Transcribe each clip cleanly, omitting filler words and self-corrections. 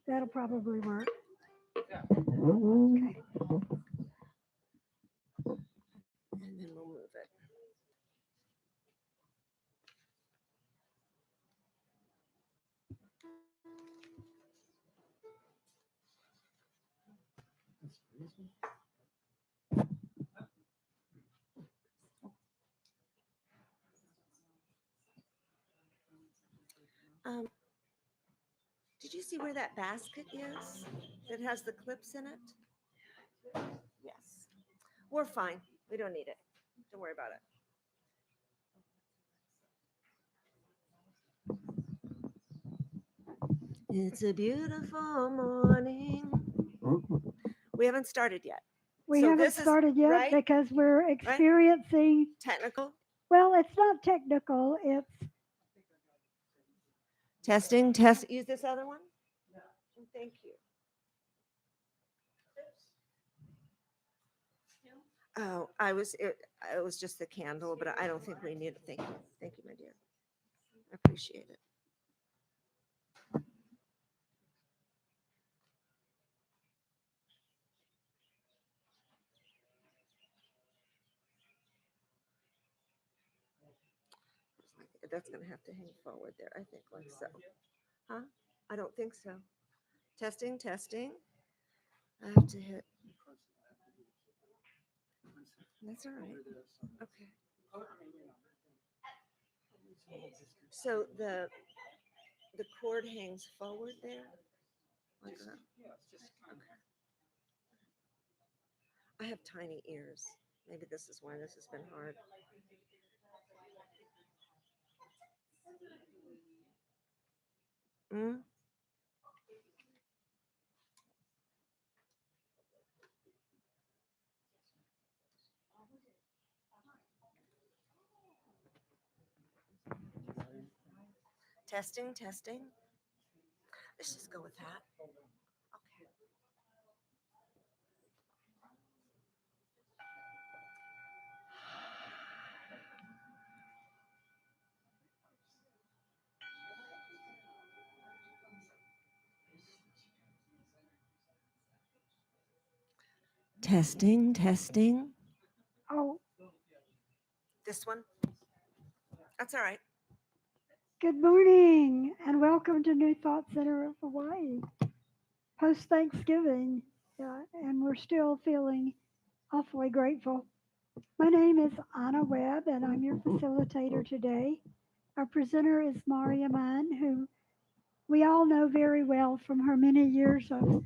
That'll probably work. Mhm. Okay. And then we'll move it. Um, did you see where that basket is that has the clips in it? Yes. We're fine. We don't need it. Don't worry about it. It's a beautiful morning. Mhm. We haven't started yet. We So haven't this is started yet right, because we're right? experiencing, Technical. well, it's not technical, it's Testing, test. Use this other one. Thank you. Oh, it was just the candle, but I don't think we need it. Thank you. Thank you, my dear. I appreciate it. That's going to have to hang forward there, I think, like so. Huh? I don't think so. Testing, testing. I have to hit. That's all right. Okay. So the cord hangs forward there. Like that. Okay. I have tiny ears. Maybe this is why this has been hard. Mm? Testing, testing. Let's just go with that. Okay. Testing, testing. oh, This one. That's all right. good morning and welcome to New Thought Center of Hawaii. Post Thanksgiving, and we're still feeling awfully grateful. My name is Anna Webb, and I'm your facilitator today. Our presenter is Marya Mann, who we all know very well from her many years of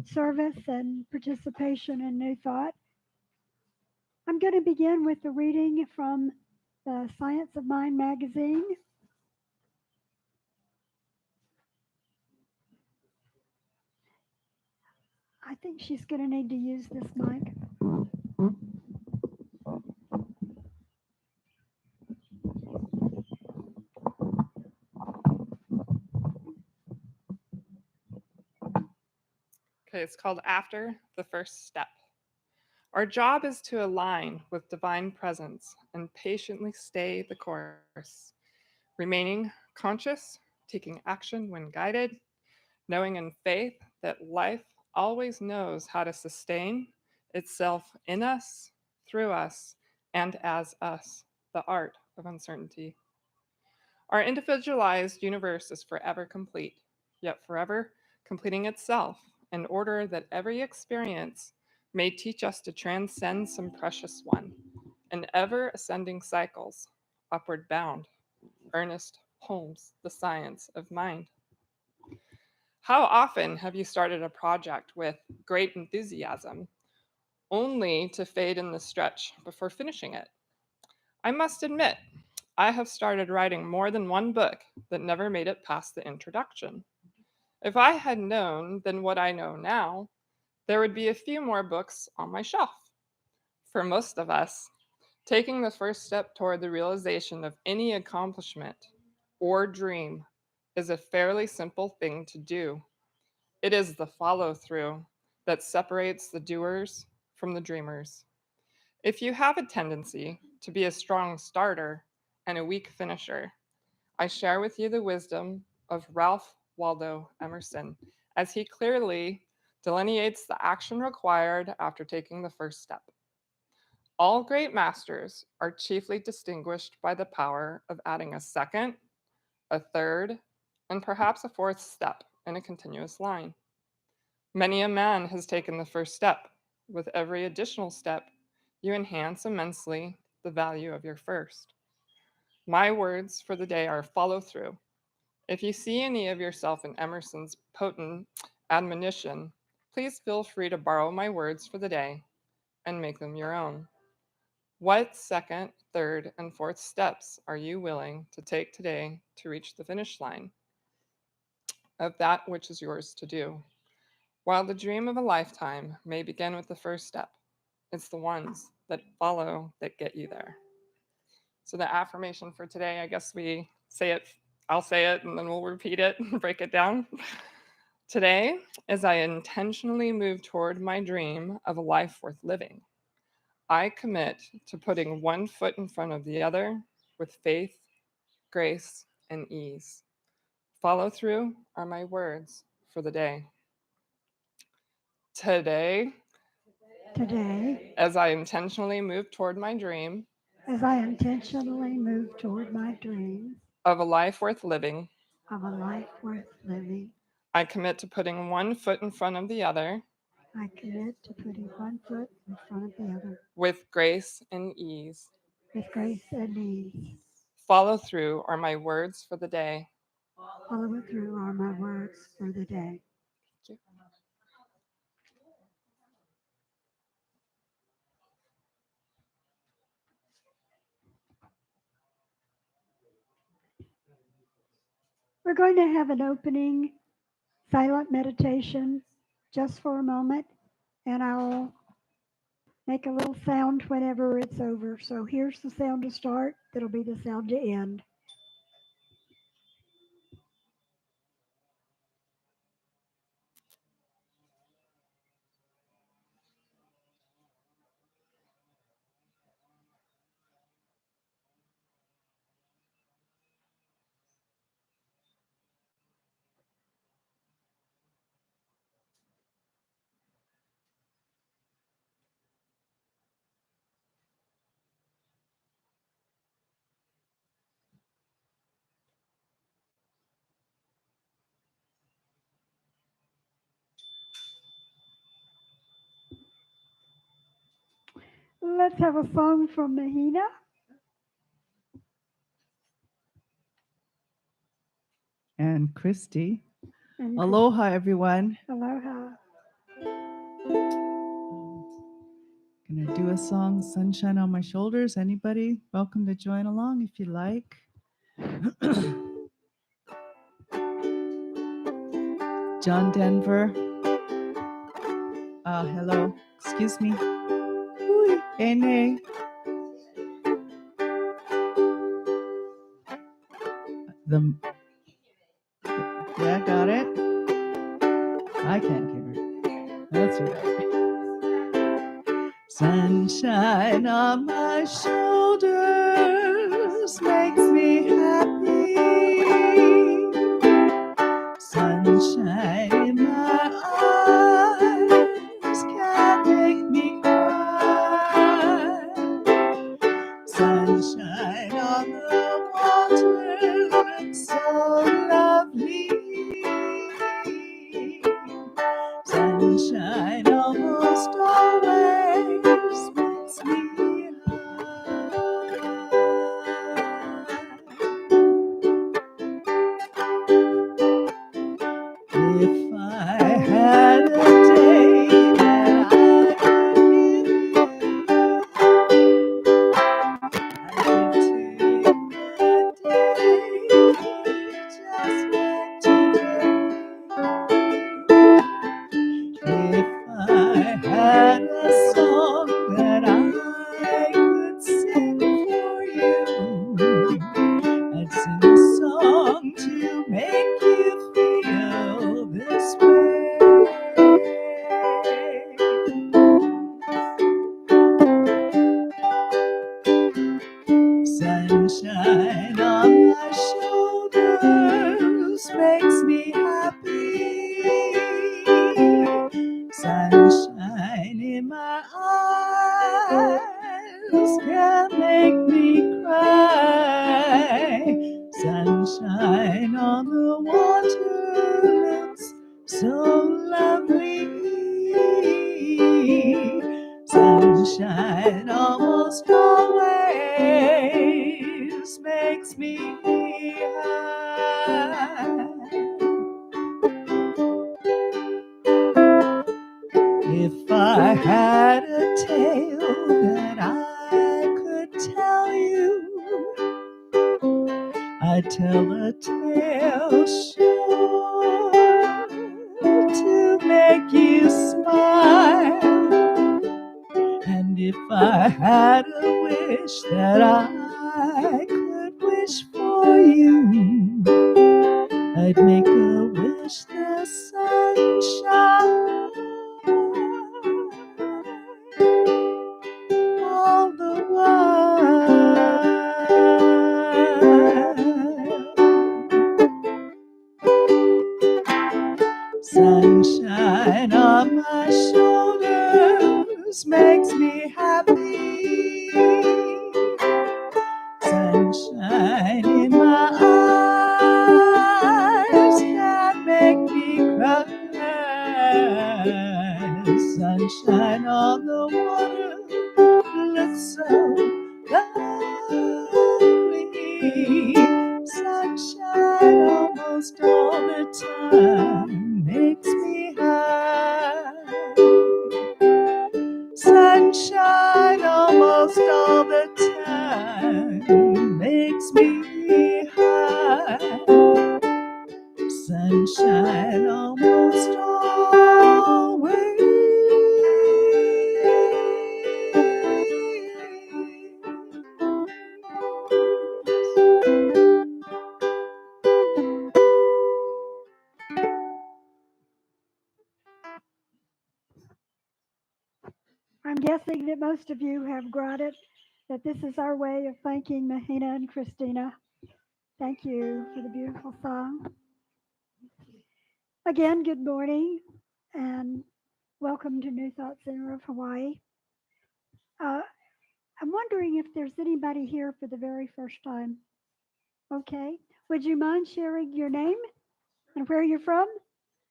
service and participation in New Thought. I'm going to begin with the reading from the Science of Mind magazine. I think she's going to need to use this mic. Okay, it's called After the First Step. Our job is to align with divine presence and patiently stay the course, remaining conscious, taking action when guided, knowing in faith that life always knows how to sustain itself in us, through us, and as us, the art of uncertainty. Our individualized universe is forever complete, yet forever completing itself in order that every experience may teach us to transcend some precious one in ever ascending cycles, upward bound. Ernest Holmes, The Science of Mind. How often have you started a project with great enthusiasm, only to fade in the stretch before finishing it? I must admit, I have started writing more than one book that never made it past the introduction. If I had known then what I know now, there would be a few more books on my shelf. For most of us, taking the first step toward the realization of any accomplishment or dream is a fairly simple thing to do. It is the follow through that separates the doers from the dreamers. If you have a tendency to be a strong starter and a weak finisher, I share with you the wisdom of Ralph Waldo Emerson as he clearly delineates the action required after taking the first step. All great masters are chiefly distinguished by the power of adding a second, a third, and perhaps a fourth step in a continuous line. Many a man has taken the first step. With every additional step, you enhance immensely the value of your first. My words for the day are follow through. If you see any of yourself in Emerson's potent admonition, please feel free to borrow my words for the day and make them your own. What second, third, and fourth steps are you willing to take today to reach the finish line of that which is yours to do? While the dream of a lifetime may begin with the first step, it's the ones that follow that get you there. So the affirmation for today, I guess we say it, I'll say it, and then we'll repeat it and break it down. Today, as I intentionally move toward my dream of a life worth living, I commit to putting one foot in front of the other with faith, grace, and ease. Follow through are my words for the day. Today, Today, as I intentionally move toward my dream as I intentionally move toward my dreams of a life worth living, of a life worth living, I commit to putting one foot in front of the other I commit to putting one foot in front of the other with grace and ease. with grace and ease. Follow through are my words for the day. Follow through are my words for the day. Thank you. We're going to have an opening silent meditation just for a moment, and I'll make a little sound whenever it's over. So here's the sound to start, that'll be the sound to end. Let's have a song from Mahina. And Christy. And Aloha, everyone. Aloha. Gonna do a song, Sunshine on My Shoulders. Anybody welcome to join along if you like. John Denver. Hello. Excuse me. Ene. The Yeah, got it. I can't hear it. That's right. Sunshine on my shoulders makes me happy. Sunshine in my eyes can't make me cry. Sunshine on the water looks so lovely. Sunshine almost always makes me high. If I had a day that I could give you, I'd give to you a day just like today. If I had a song that I could sing for you, I'd sing a song to make you feel this way. so lovely. Sunshine almost always makes me high. If I had a tale that I could tell you, I'd tell a tale sure to make you smile. And if I had a wish that I could wish for you, I'd make a wish the sunshine all the while. Sunshine on my shoulders makes me happy. Sunshine in my eyes can make me cry. Sunshine on the water looks so lovely. Sunshine almost all the time makes me high. Sunshine almost all the time makes me high. Sunshine almost always. I'm guessing that most of you have got it, that this is our way of thanking Mahina and Christina. Thank you for the beautiful song. Again, good morning and welcome to New Thought Center of Hawaii. Uh, I'm wondering if there's anybody here for the very first time. Okay. Would you mind sharing your name and where you're from?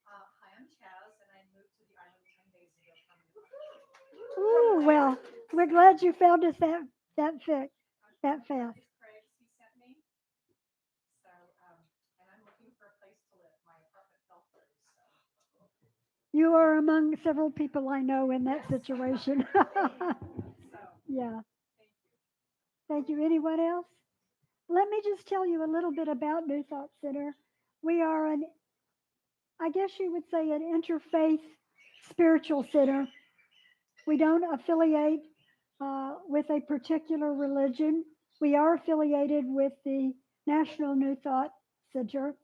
Hi, I'm Chaz, and I moved to the island 10 days ago from Oh, well, we're glad you found us that fast. Craig. He sent me. So, and I'm looking for a place to live. My apartment fell through. So, You are among several people I know in that situation. Yeah. thank you. Thank you. Anyone else? Let me just tell you a little bit about New Thought Center. We are I guess you would say, an interfaith spiritual center. We don't affiliate with a particular religion. We are affiliated with the National New Thought Center.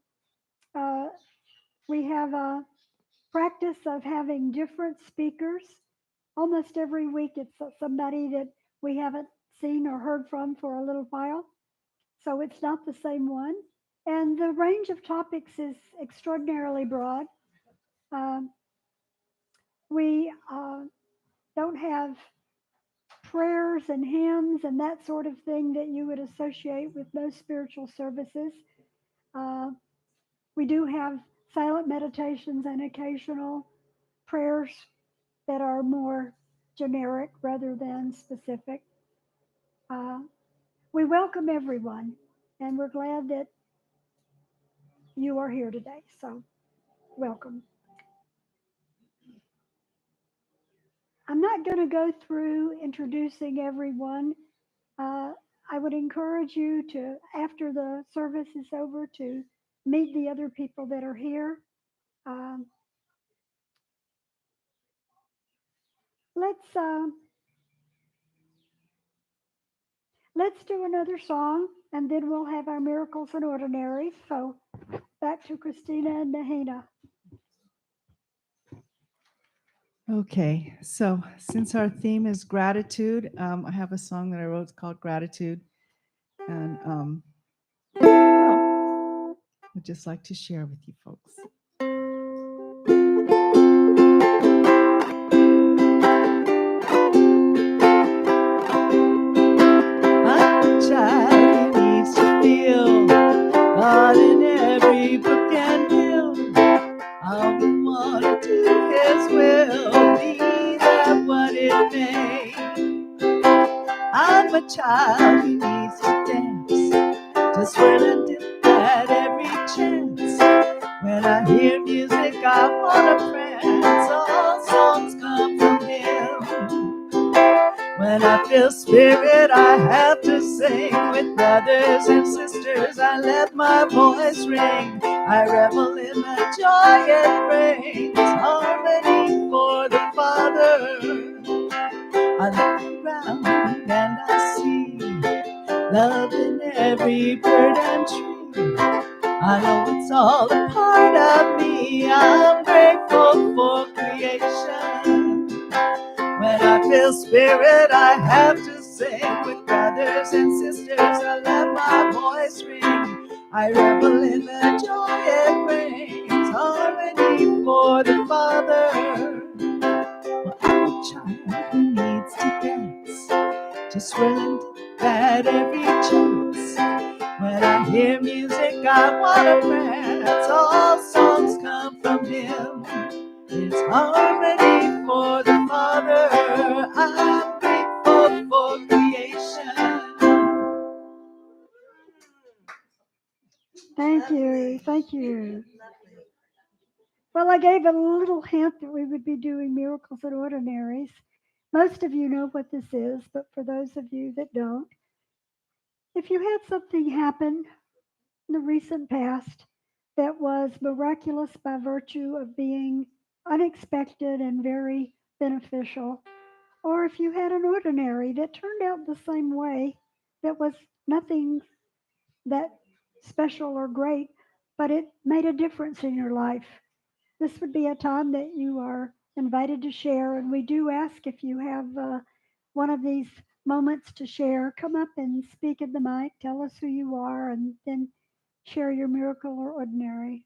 Uh, we have a practice of having different speakers. Almost every week, it's somebody that we haven't seen or heard from for a little while. So it's not the same one. And the range of topics is extraordinarily broad. Um, we don't have prayers and hymns and that sort of thing that you would associate with most spiritual services. Uh, we do have silent meditations and occasional prayers that are more generic rather than specific. Uh, we welcome everyone, and we're glad that you are here today. So, welcome. I'm not going to go through introducing everyone. Uh, I would encourage you to, after the service is over, to meet the other people that are here. Um, let's let's do another song, and then we'll have our miracles and ordinaries. So back to Christina and Nahina. Okay, so since our theme is gratitude, I have a song that I wrote called Gratitude. And I'd just like to share with you folks. I'm a child who needs to feel God in every book and film. I'm want to do His will, be that what it may. I'm a child who needs to dance, to swirl and dip at every chance. When I hear music, I wanna prance. All songs come from Him. When I feel spirit, I have to sing. With brothers and sisters, I let my voice ring. I revel in the joy it brings. Harmony for the Father. I look around and I see love in every bird and tree. I know it's all a part of me. I'm grateful for creation. When I feel spirit, I have to sing. With brothers and sisters, I let my voice ring. I revel in the joy it brings. Harmony for the Father. Well, I'm a child who needs to dance, to swirl and dip at every chance. When I hear music, I wanna prance. All songs come from Him. It's harmony for the Father. I'm grateful for creation. Thank you. Thank you. Well, I gave a little hint that we would be doing miracles and ordinaries. Most of you know what this is, but for those of you that don't, if you had something happen in the recent past that was miraculous by virtue of being unexpected and very beneficial, or if you had an ordinary that turned out the same way, that was nothing that special or great, but it made a difference in your life. This would be a time that you are invited to share, and we do ask if you have one of these moments to share, come up and speak in the mic, tell us who you are, and then share your miracle or ordinary.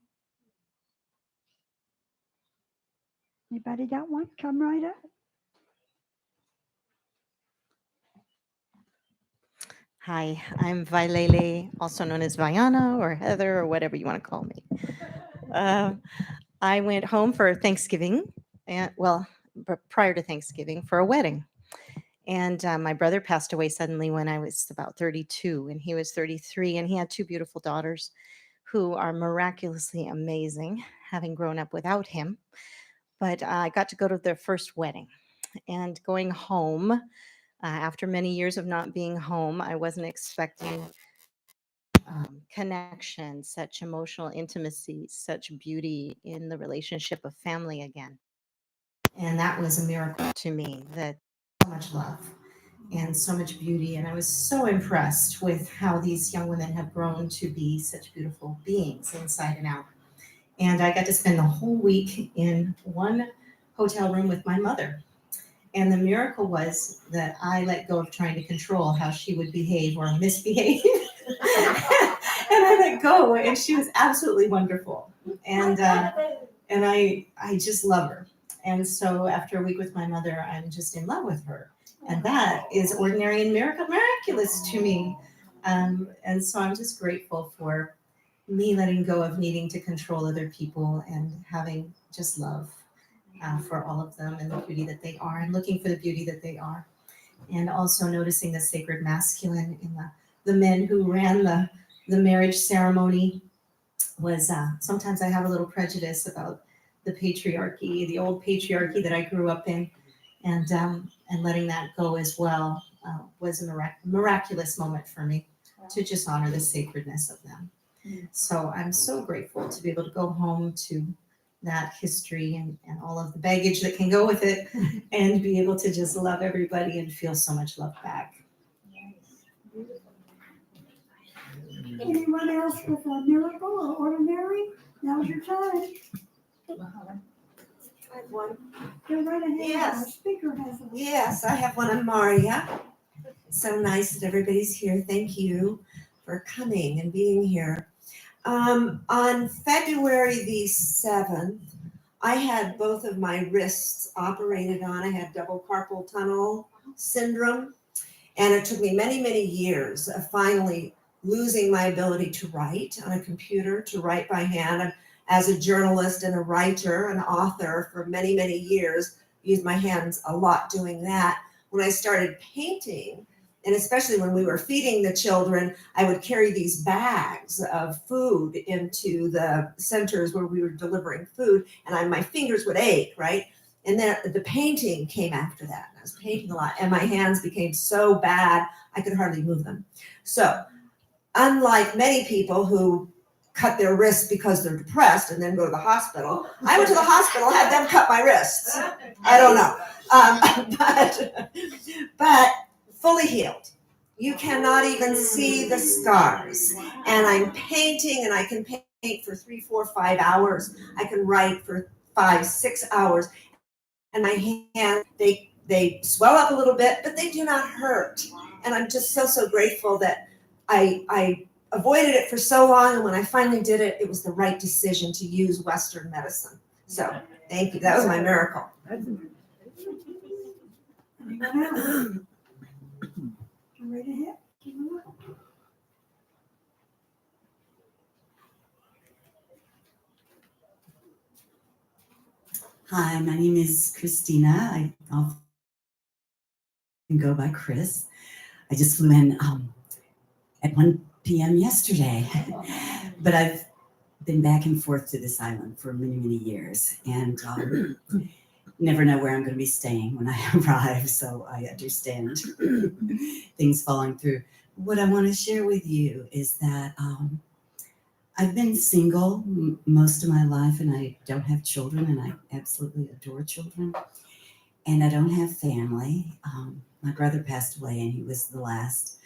Anybody got one? Come right up. Hi, I'm Vailele, also known as Vaiana or Heather or whatever you want to call me. Uh, I went home for Thanksgiving, and well, prior to Thanksgiving, for a wedding. And my brother passed away suddenly when I was about 32, and he was 33, and he had two beautiful daughters who are miraculously amazing, having grown up without him. But I got to go to their first wedding, and going home after many years of not being home, I wasn't expecting connection, such emotional intimacy, such beauty in the relationship of family again. And that was a miracle to me, that so much love and so much beauty. And I was so impressed with how these young women have grown to be such beautiful beings inside and out. And I got to spend the whole week in one hotel room with my mother. And the miracle was that I let go of trying to control how she would behave or misbehave. And I let go, and she was absolutely wonderful. And I just love her. And so after a week with my mother, I'm just in love with her. And that is ordinary and miraculous to me. And so I'm just grateful for me letting go of needing to control other people and having just love for all of them and the beauty that they are, and looking for the beauty that they are. And also noticing the sacred masculine in the men who ran the marriage ceremony. Was sometimes I have a little prejudice about the patriarchy, the old patriarchy that I grew up in, and letting that go as well was a miraculous moment for me to just honor the sacredness of them. So I'm so grateful to be able to go home to that history and all of the baggage that can go with it, and be able to just love everybody and feel so much love back. Anyone else with a miracle or ordinary? Now's your time. I have one. Go right ahead. Yes. Our speaker has one. Yes, I have one on Marya. So nice that everybody's here. Thank you for coming and being here. On February the 7th, I had both of my wrists operated on. I had double carpal tunnel syndrome, and it took me many, many years of finally losing my ability to write on a computer, to write by hand. as a journalist and a writer, an author for many, many years, used my hands a lot doing that. When I started painting, and especially when we were feeding the children, I would carry these bags of food into the centers where we were delivering food, and my fingers would ache, right? And then the painting came after that. I was painting a lot, and my hands became so bad I could hardly move them. So, unlike many people who cut their wrists because they're depressed and then go to the hospital, I went to the hospital, had them cut my wrists. I don't know, but fully healed. You cannot even see the scars. And I'm painting, and I can paint for 3, 4, 5 hours. I can write for 5, 6 hours. And my hands, they swell up a little bit, but they do not hurt. And I'm just so grateful that I avoided it for so long. And when I finally did it, it was the right decision to use Western medicine. So thank you. That was my miracle. Anyone else? Go right ahead. Hi, my name is Christina. I often go by Chris. I just flew in at 1 p.m. yesterday, but I've been back and forth to this island for many, many years, and never know where I'm going to be staying when I arrive, so I understand things falling through. What I want to share with you is that I've been single most of my life, and I don't have children, and I absolutely adore children. And I don't have family. My brother passed away, and he was the last.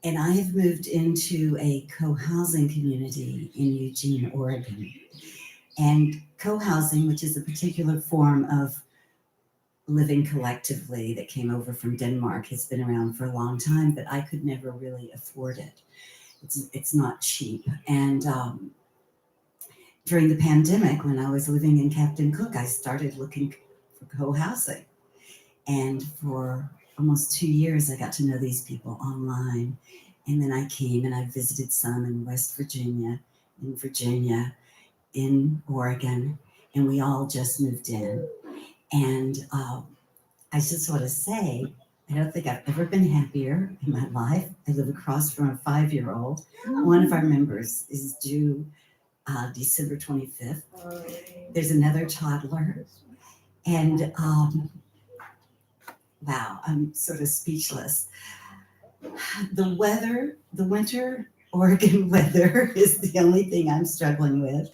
And I have moved into a co-housing community in Eugene, Oregon. And co-housing, which is a particular form of living collectively that came over from Denmark, has been around for a long time, but I could never really afford it. It's not cheap. And during the pandemic, when I was living in Captain Cook, I started looking for co-housing. And for almost 2 years, I got to know these people online. And then I came and I visited some in West Virginia, in Oregon, and we all just moved in. And I just want to say, I don't think I've ever been happier in my life. I live across from a 5-year-old. One of our members is due December 25th. There's another toddler. And wow, I'm sort of speechless. The winter Oregon weather is the only thing I'm struggling with.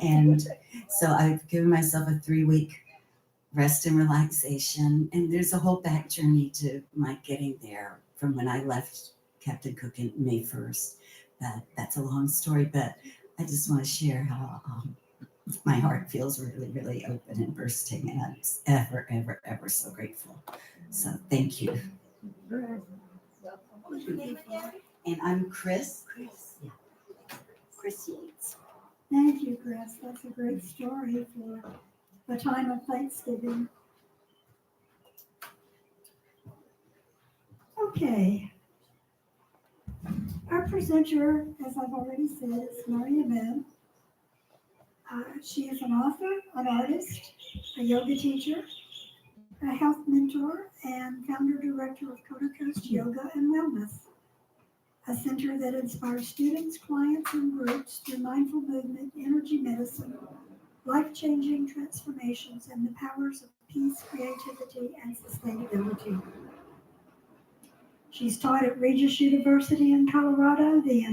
And so I've given myself a 3-week rest and relaxation. And there's a whole back journey to my getting there from when I left Captain Cook in May 1st. That's a long story, but I just want to share how my heart feels really, really open and bursting. And I'm ever, ever, ever so grateful. So thank you. What's your name again? And I'm Chris. Yeah. Chris Yates. Thank you, Chris. That's a great story for the time of Thanksgiving. Okay. Our presenter, as I've already said, is Marya Mann. She is an author, an artist, a yoga teacher, a health mentor, and founder director of Coda Coast Yoga and Wellness, a center that inspires students, clients, and groups through mindful movement, energy medicine, life-changing transformations, and the powers of peace, creativity, and sustainability. She's taught at Regis University in Colorado, the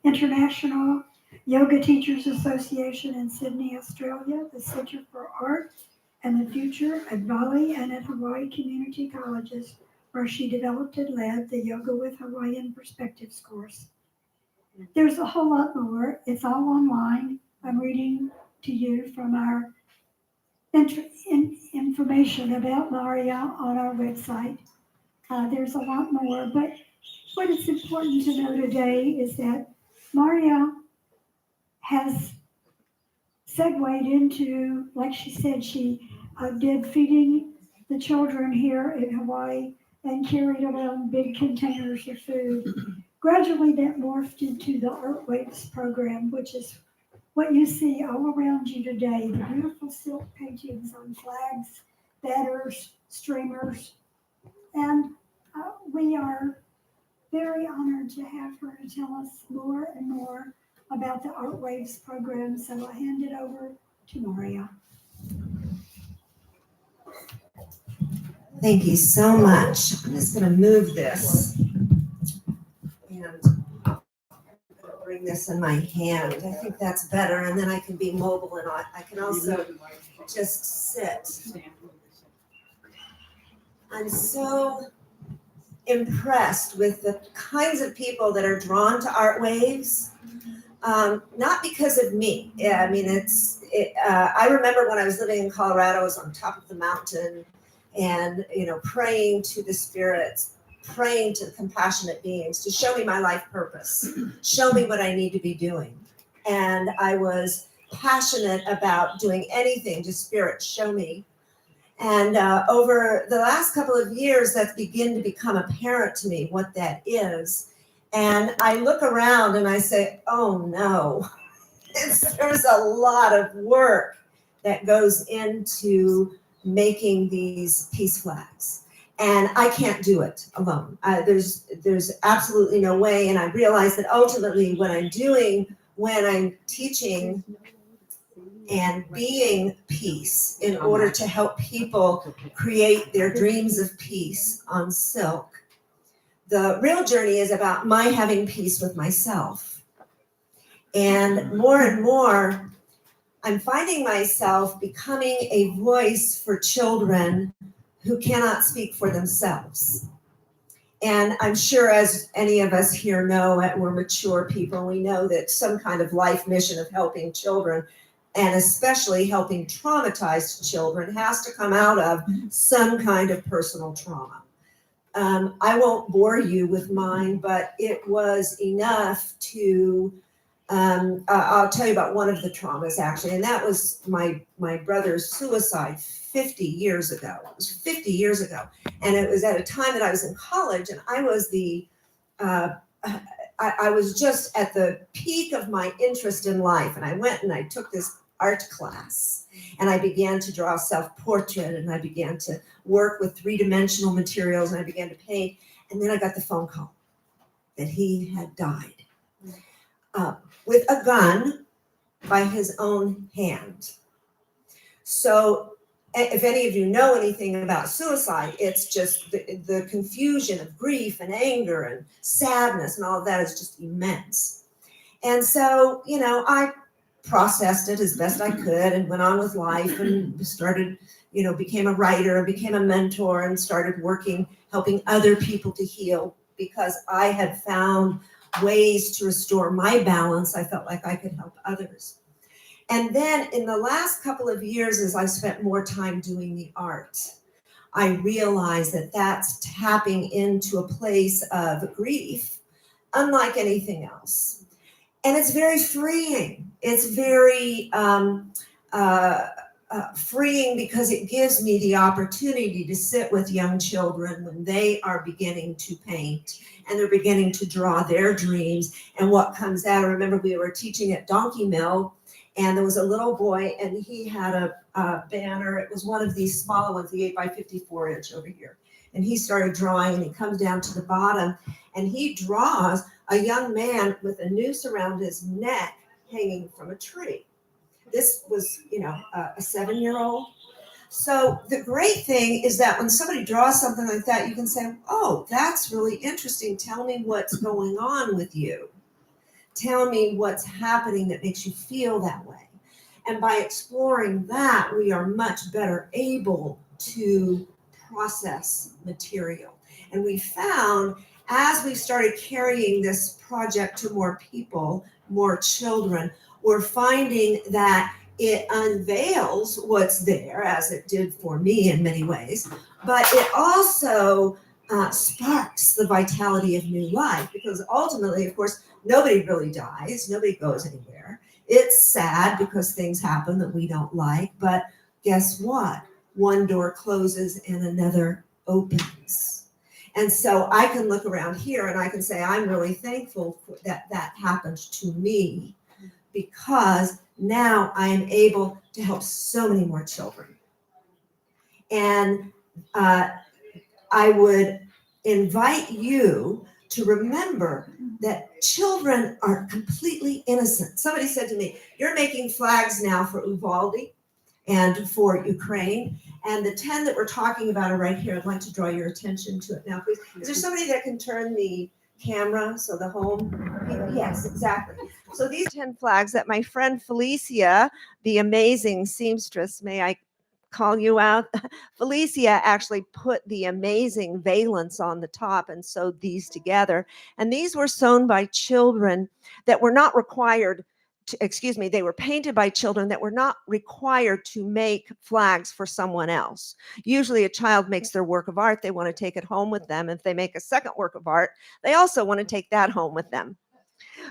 International Yoga Teachers Association in Sydney, Australia, the Center for Art and the Future at Bali and at Hawaii Community Colleges, where she developed and led the Yoga with Hawaiian Perspectives course. There's a whole lot more. It's all online. I'm reading to you from our information about Marya on our website. There's a lot more, but what is important to know today is that Marya has segued into, like she said, she did feeding the children here in Hawaii and carried around big containers of food. Gradually, that morphed into the Art Waves program, which is what you see all around you today, the beautiful silk paintings on flags, banners, streamers, and we are very honored to have her to tell us more and more about the Art Waves program. So I'll hand it over to Marya. Thank you so much. I'm just going to move this and bring this in my hand. I think that's better, and then I can be mobile, and I can also just sit. I'm so impressed with the kinds of people that are drawn to Art Waves, not because of me. Yeah, I mean, I remember when I was living in Colorado, I was on top of the mountain and, praying to the spirits, praying to compassionate beings to show me my life purpose, show me what I need to be doing. And I was passionate about doing anything to spirit, show me. And over the last couple of years, that's begun to become apparent to me what that is. And I look around and I say, oh no, there's a lot of work that goes into making these peace flags. And I can't do it alone. There's absolutely no way. And I realize that ultimately what I'm doing when I'm teaching and being peace in order to help people create their dreams of peace on silk, the real journey is about my having peace with myself. And more, I'm finding myself becoming a voice for children who cannot speak for themselves. And I'm sure, as any of us here know, we're mature people, we know that some kind of life mission of helping children, and especially helping traumatized children, has to come out of some kind of personal trauma. I won't bore you with mine, but it was enough to, I'll tell you about one of the traumas actually, and that was my brother's suicide 50 years ago. It was 50 years ago. And it was at a time that I was in college, and I was I was just at the peak of my interest in life. And I went and I took this art class, and I began to draw self-portrait, and I began to work with three-dimensional materials, and I began to paint. And then I got the phone call that he had died with a gun by his own hand. So if any of you know anything about suicide, it's just the confusion of grief and anger and sadness and all of that is just immense. And so, I processed it as best I could and went on with life and started, became a writer and became a mentor and started working, helping other people to heal, because I had found ways to restore my balance. I felt like I could help others. And then in the last couple of years, as I spent more time doing the art, I realized that that's tapping into a place of grief, unlike anything else. And it's very freeing. It's very freeing because it gives me the opportunity to sit with young children when they are beginning to paint and they're beginning to draw their dreams and what comes out. I remember we were teaching at Donkey Mill, and there was a little boy, and he had a banner. It was one of these smaller ones, the 8x54 inch over here. And he started drawing, and he comes down to the bottom, and he draws a young man with a noose around his neck hanging from a tree. This was, a 7-year-old. So the great thing is that when somebody draws something like that, you can say, oh, that's really interesting. Tell me what's going on with you. Tell me what's happening that makes you feel that way. And by exploring that, we are much better able to process material. And we found, as we started carrying this project to more people, more children, we're finding that it unveils what's there, as it did for me in many ways, but it also sparks the vitality of new life, because ultimately, of course, nobody really dies, nobody goes anywhere. It's sad because things happen that we don't like, but guess what? One door closes and another opens. And so I can look around here and I can say, I'm really thankful that that happened to me, because now I am able to help so many more children. And I would invite you to remember that children are completely innocent. Somebody said to me, "You're making flags now for Uvalde and for Ukraine, and the 10 that we're talking about are right here. I'd like to draw your attention to it now, please." Is there somebody that can turn the camera so the home? Yes, exactly. So these 10 flags that my friend Felicia, the amazing seamstress, may I call you out? Felicia actually put the amazing valence on the top and sewed these together. And these were sewn by children that were not required they were painted by children that were not required to make flags for someone else. Usually a child makes their work of art, they want to take it home with them. If they make a second work of art, they also want to take that home with them.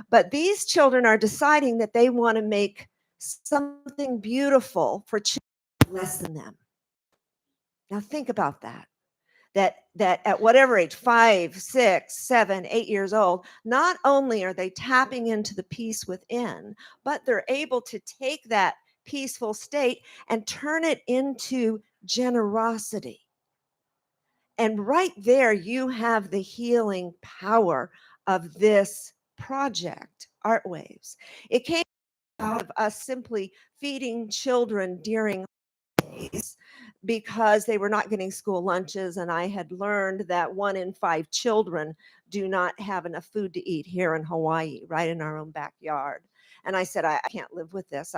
But these children are deciding that they want to make something beautiful for children less than them. Now think about that. That at whatever age, 5, 6, 7, 8 years old, not only are they tapping into the peace within, but they're able to take that peaceful state and turn it into generosity. And right there, you have the healing power of this project, Art Waves. It came out of us simply feeding children during days because they were not getting school lunches, and I had learned that 1 in 5 children do not have enough food to eat here in Hawaii, right in our own backyard. And I said, I can't live with this.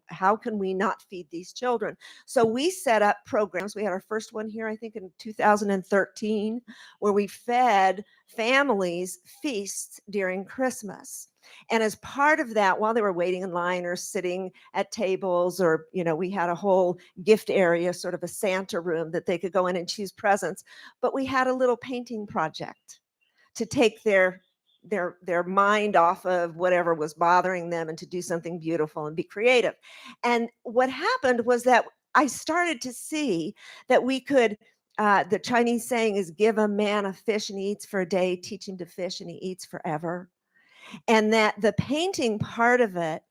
How can we not feed these children? So we set up programs. We had our first one here, I think, in 2013, where we fed families feasts during Christmas. And as part of that, while they were waiting in line or sitting at tables, or, we had a whole gift area, sort of a Santa room that they could go in and choose presents. But we had a little painting project to take their mind off of whatever was bothering them and to do something beautiful and be creative. And what happened was that I started to see that we could, the Chinese saying is, give a man a fish and he eats for a day, teach him to fish and he eats forever. And that the painting part of it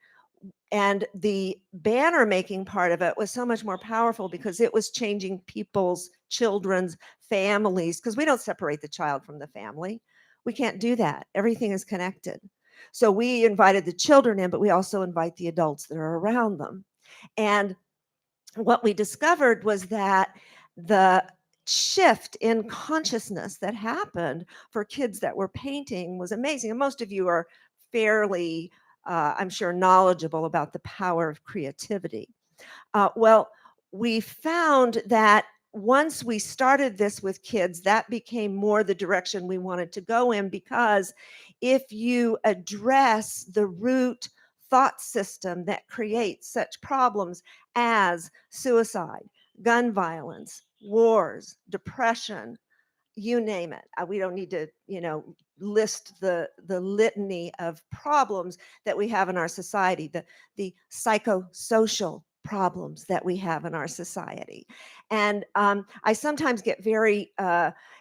and the banner making part of it was so much more powerful because it was changing people's, children's, families, because we don't separate the child from the family. We can't do that. Everything is connected. So we invited the children in, but we also invite the adults that are around them. And what we discovered was that the shift in consciousness that happened for kids that were painting was amazing. And most of you are fairly, I'm sure, knowledgeable about the power of creativity. Well, we found that once we started this with kids, that became more the direction we wanted to go in, because if you address the root thought system that creates such problems as suicide, gun violence, wars, depression, you name it. We don't need to, list the litany of problems that we have in our society, the psychosocial problems that we have in our society. And I sometimes get very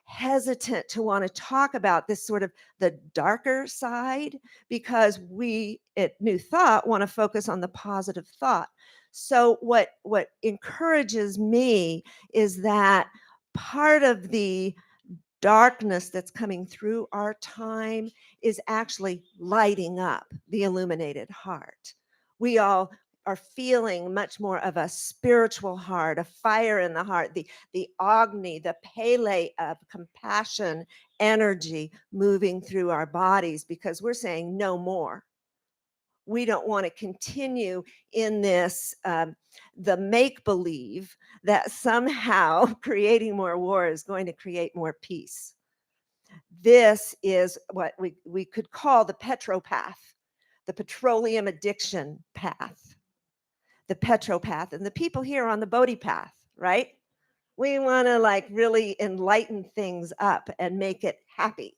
hesitant to want to talk about this sort of the darker side, because we at New Thought want to focus on the positive thought. So what encourages me is that part of the darkness that's coming through our time is actually lighting up the illuminated heart. We all are feeling much more of a spiritual heart, a fire in the heart, the Agni, the Pele of compassion, energy moving through our bodies, because we're saying no more. We don't want to continue in this, the make-believe that somehow creating more war is going to create more peace. This is what we could call the petropath, the petroleum addiction path, the petropath. And the people here are on the Bodhi path, right? We want to really enlighten things up and make it happy.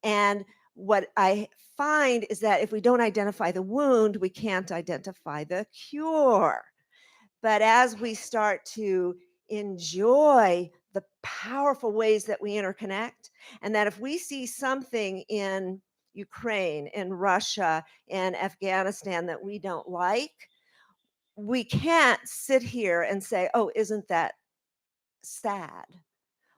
And what I find is that if we don't identify the wound, we can't identify the cure. But as we start to enjoy the powerful ways that we interconnect, and that if we see something in Ukraine, in Russia, in Afghanistan that we don't like, we can't sit here and say, oh, isn't that sad?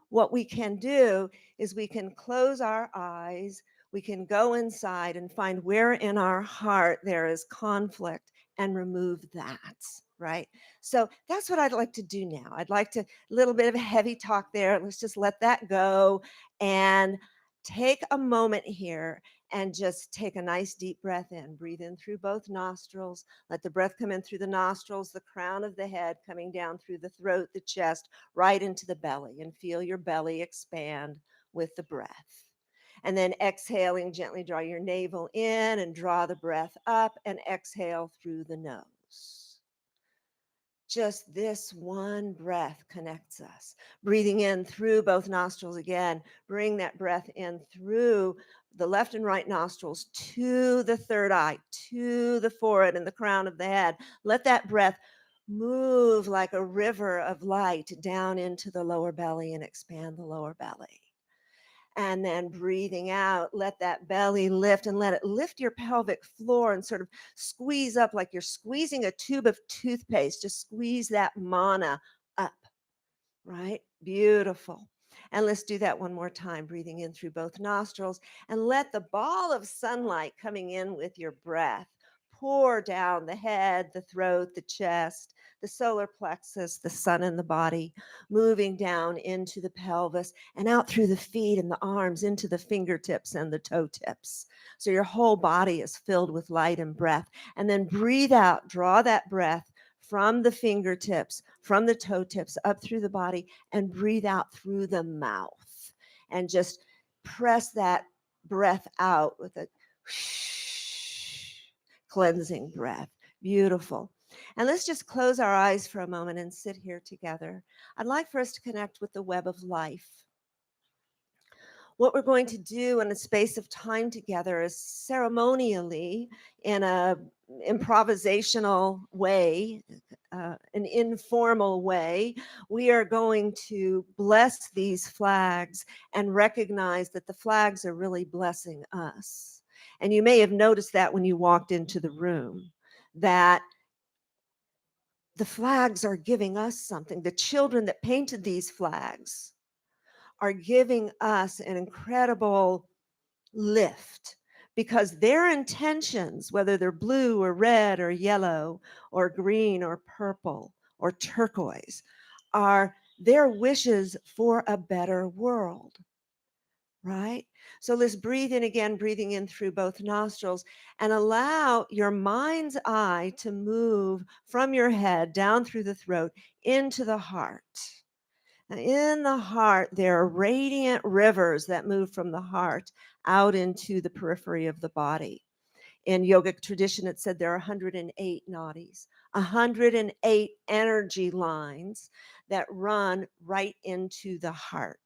What we can do is we can close our eyes, we can go inside and find where in our heart there is conflict and remove that, right? So that's what I'd like to do now. I'd like to, a little bit of a heavy talk there. Let's just let that go and take a moment here and just take a nice deep breath in. Breathe in through both nostrils. Let the breath come in through the nostrils, the crown of the head coming down through the throat, the chest, right into the belly, and feel your belly expand with the breath. And then exhaling, gently draw your navel in and draw the breath up and exhale through the nose. Just this one breath connects us. Breathing in through both nostrils again. Bring that breath in through the left and right nostrils to the third eye, to the forehead and the crown of the head. Let that breath move like a river of light down into the lower belly and expand the lower belly. And then breathing out, let that belly lift and let it lift your pelvic floor and sort of squeeze up like you're squeezing a tube of toothpaste. Just squeeze that mana up, right? Beautiful. And let's do that one more time, breathing in through both nostrils and let the ball of sunlight coming in with your breath pour down the head, the throat, the chest, the solar plexus, the sun in the body, moving down into the pelvis and out through the feet and the arms into the fingertips and the toe tips. So your whole body is filled with light and breath. And then breathe out, draw that breath from the fingertips, from the toe tips up through the body, and breathe out through the mouth. And just press that breath out with a cleansing breath. Beautiful. And let's just close our eyes for a moment and sit here together. I'd like for us to connect with the web of life. What we're going to do in a space of time together is ceremonially, in a improvisational way, an informal way, we are going to bless these flags and recognize that the flags are really blessing us. And you may have noticed that when you walked into the room, that the flags are giving us something. The children that painted these flags are giving us an incredible lift because their intentions, whether they're blue or red or yellow or green or purple or turquoise, are their wishes for a better world, right? So let's breathe in again, breathing in through both nostrils, and allow your mind's eye to move from your head down through the throat into the heart. Now, in the heart, there are radiant rivers that move from the heart out into the periphery of the body. In yogic tradition, it said there are 108 nadis, 108 energy lines that run right into the heart.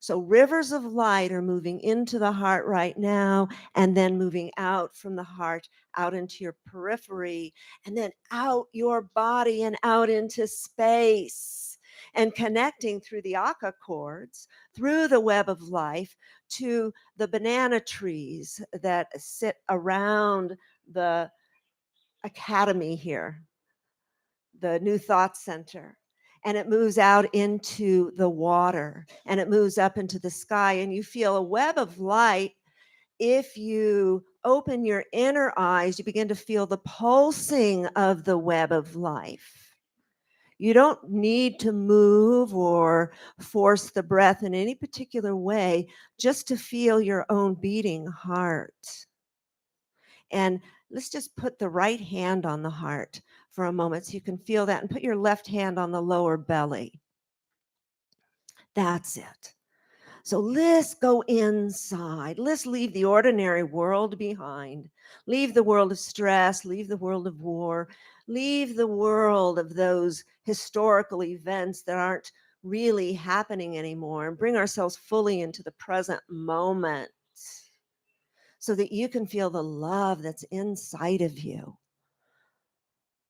So rivers of light are moving into the heart right now and then moving out from the heart out into your periphery and then out your body and out into space and connecting through the Aka cords, through the web of life to the banana trees that sit around the academy here, the New Thought Center. And it moves out into the water and it moves up into the sky, and you feel a web of light. If you open your inner eyes, you begin to feel the pulsing of the web of life. You don't need to move or force the breath in any particular way, just to feel your own beating heart. And let's just put the right hand on the heart for a moment so you can feel that, and put your left hand on the lower belly. That's it. So let's go inside. Let's leave the ordinary world behind. Leave the world of stress, leave the world of war, leave the world of those historical events that aren't really happening anymore, and bring ourselves fully into the present moment so that you can feel the love that's inside of you.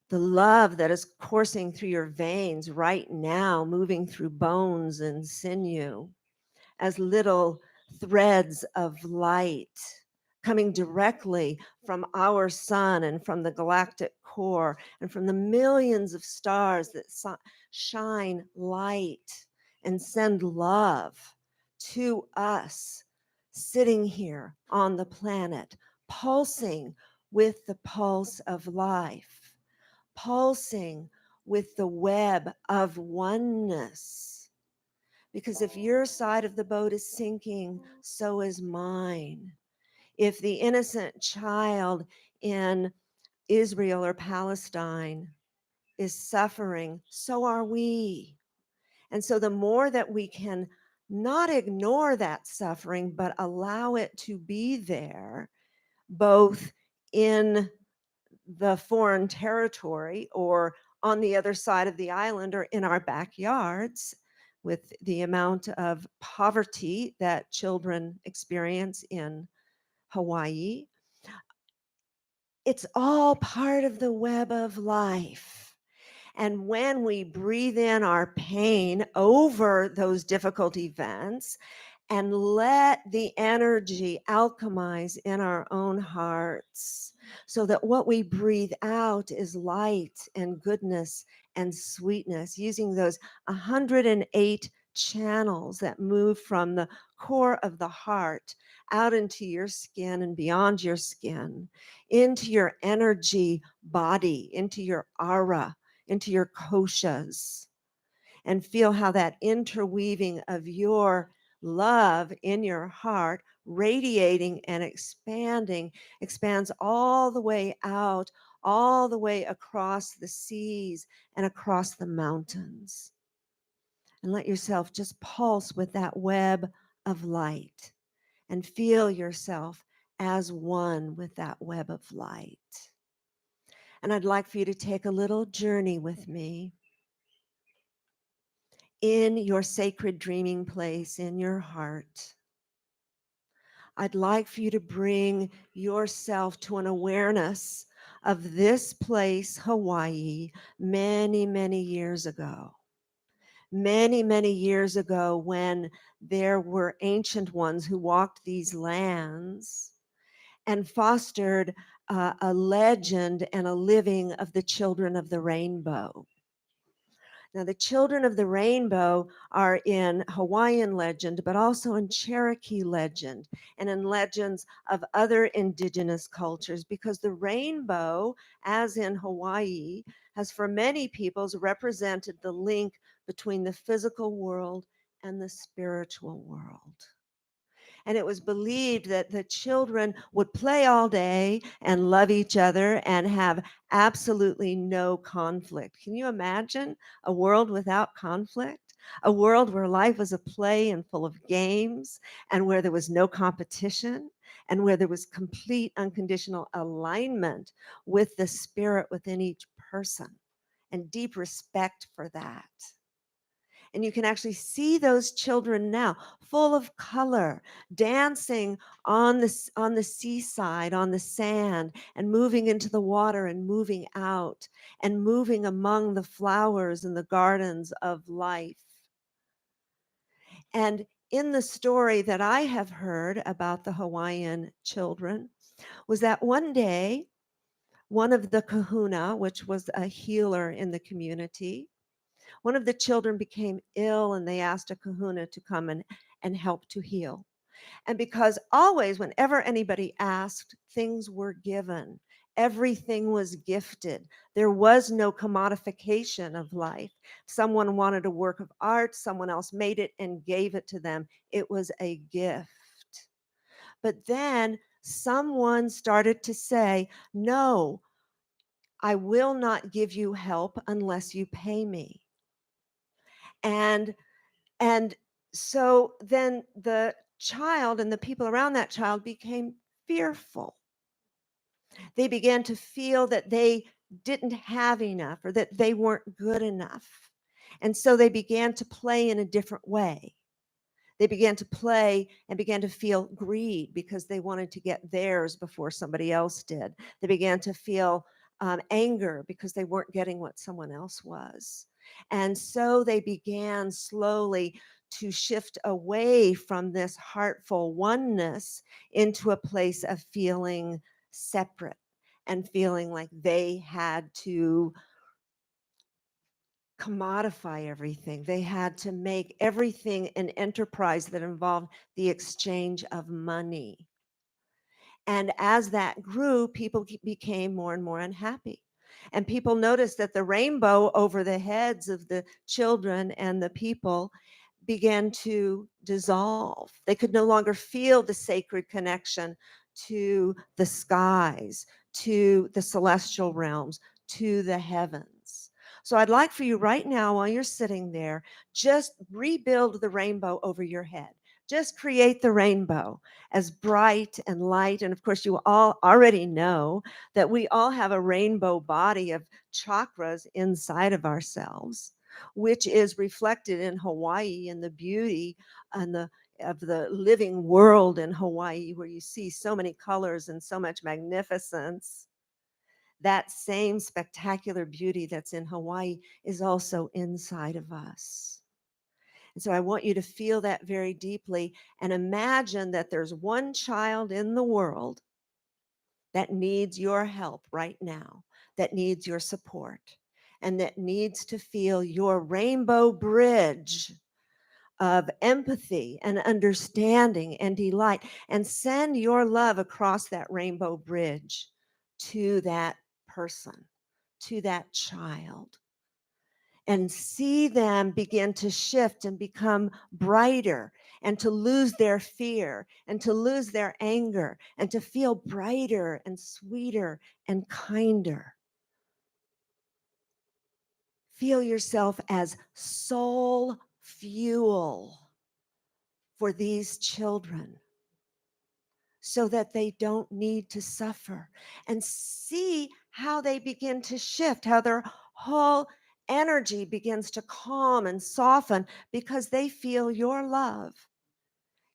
The love that is coursing through your veins right now, moving through bones and sinew as little threads of light coming directly from our sun and from the galactic core and from the millions of stars that shine light and send love to us sitting here on the planet, pulsing with the pulse of life, pulsing with the web of oneness. Because if your side of the boat is sinking, so is mine. If the innocent child in Israel or Palestine is suffering, so are we. And so the more that we can not ignore that suffering, but allow it to be there, both in the foreign territory or on the other side of the island or in our backyards, with the amount of poverty that children experience in Hawaii, it's all part of the web of life. And when we breathe in our pain over those difficult events and let the energy alchemize in our own hearts, so that what we breathe out is light and goodness and sweetness, using those 108 channels that move from the core of the heart out into your skin and beyond your skin, into your energy body, into your aura, into your koshas, and feel how that interweaving of your love in your heart, radiating and expanding, expands all the way out, all the way across the seas and across the mountains. And let yourself just pulse with that web of light and feel yourself as one with that web of light. And I'd like for you to take a little journey with me in your sacred dreaming place in your heart. I'd like for you to bring yourself to an awareness of this place, Hawaii, many, many years ago. Many, many years ago, when there were ancient ones who walked these lands and fostered a legend and a living of the children of the rainbow. Now, the children of the rainbow are in Hawaiian legend, but also in Cherokee legend and in legends of other indigenous cultures, because the rainbow, as in Hawaii, has for many peoples represented the link between the physical world and the spiritual world. And it was believed that the children would play all day and love each other and have absolutely no conflict. Can you imagine a world without conflict? A world where life was a play and full of games, and where there was no competition, and where there was complete unconditional alignment with the spirit within each person and deep respect for that. And you can actually see those children now, full of color, dancing on the seaside, on the sand, and moving into the water and moving out and moving among the flowers and the gardens of life. And in the story that I have heard about the Hawaiian children was that one day, one of the kahuna, which was a healer in the community, one of the children became ill, and they asked a kahuna to come and help to heal. And because always, whenever anybody asked, things were given. Everything was gifted. There was no commodification of life. Someone wanted a work of art, someone else made it and gave it to them. It was a gift. But then someone started to say, no, I will not give you help unless you pay me. And and so then the child and the people around that child became fearful. They began to feel that they didn't have enough or that they weren't good enough. And so they began to play in a different way. They began to play and began to feel greed because they wanted to get theirs before somebody else did. They began to feel anger because they weren't getting what someone else was. And so they began slowly to shift away from this heartful oneness into a place of feeling separate and feeling like they had to commodify everything. They had to make everything an enterprise that involved the exchange of money. And as that grew, people became more and more unhappy. And people noticed that the rainbow over the heads of the children and the people began to dissolve. They could no longer feel the sacred connection to the skies, to the celestial realms, to the heavens. So I'd like for you right now, while you're sitting there, just rebuild the rainbow over your head. Just create the rainbow as bright and light. And of course, you all already know that we all have a rainbow body of chakras inside of ourselves, which is reflected in Hawaii and the beauty and the of the living world in Hawaii, where you see so many colors and so much magnificence. That same spectacular beauty that's in Hawaii is also inside of us. And so I want you to feel that very deeply and imagine that there's one child in the world that needs your help right now, that needs your support, and that needs to feel your rainbow bridge of empathy and understanding and delight, and send your love across that rainbow bridge to that person, to that child, and see them begin to shift and become brighter, and to lose their fear and to lose their anger and to feel brighter and sweeter and kinder. Feel yourself as soul fuel for these children so that they don't need to suffer, and see how they begin to shift, how their whole energy begins to calm and soften because they feel your love.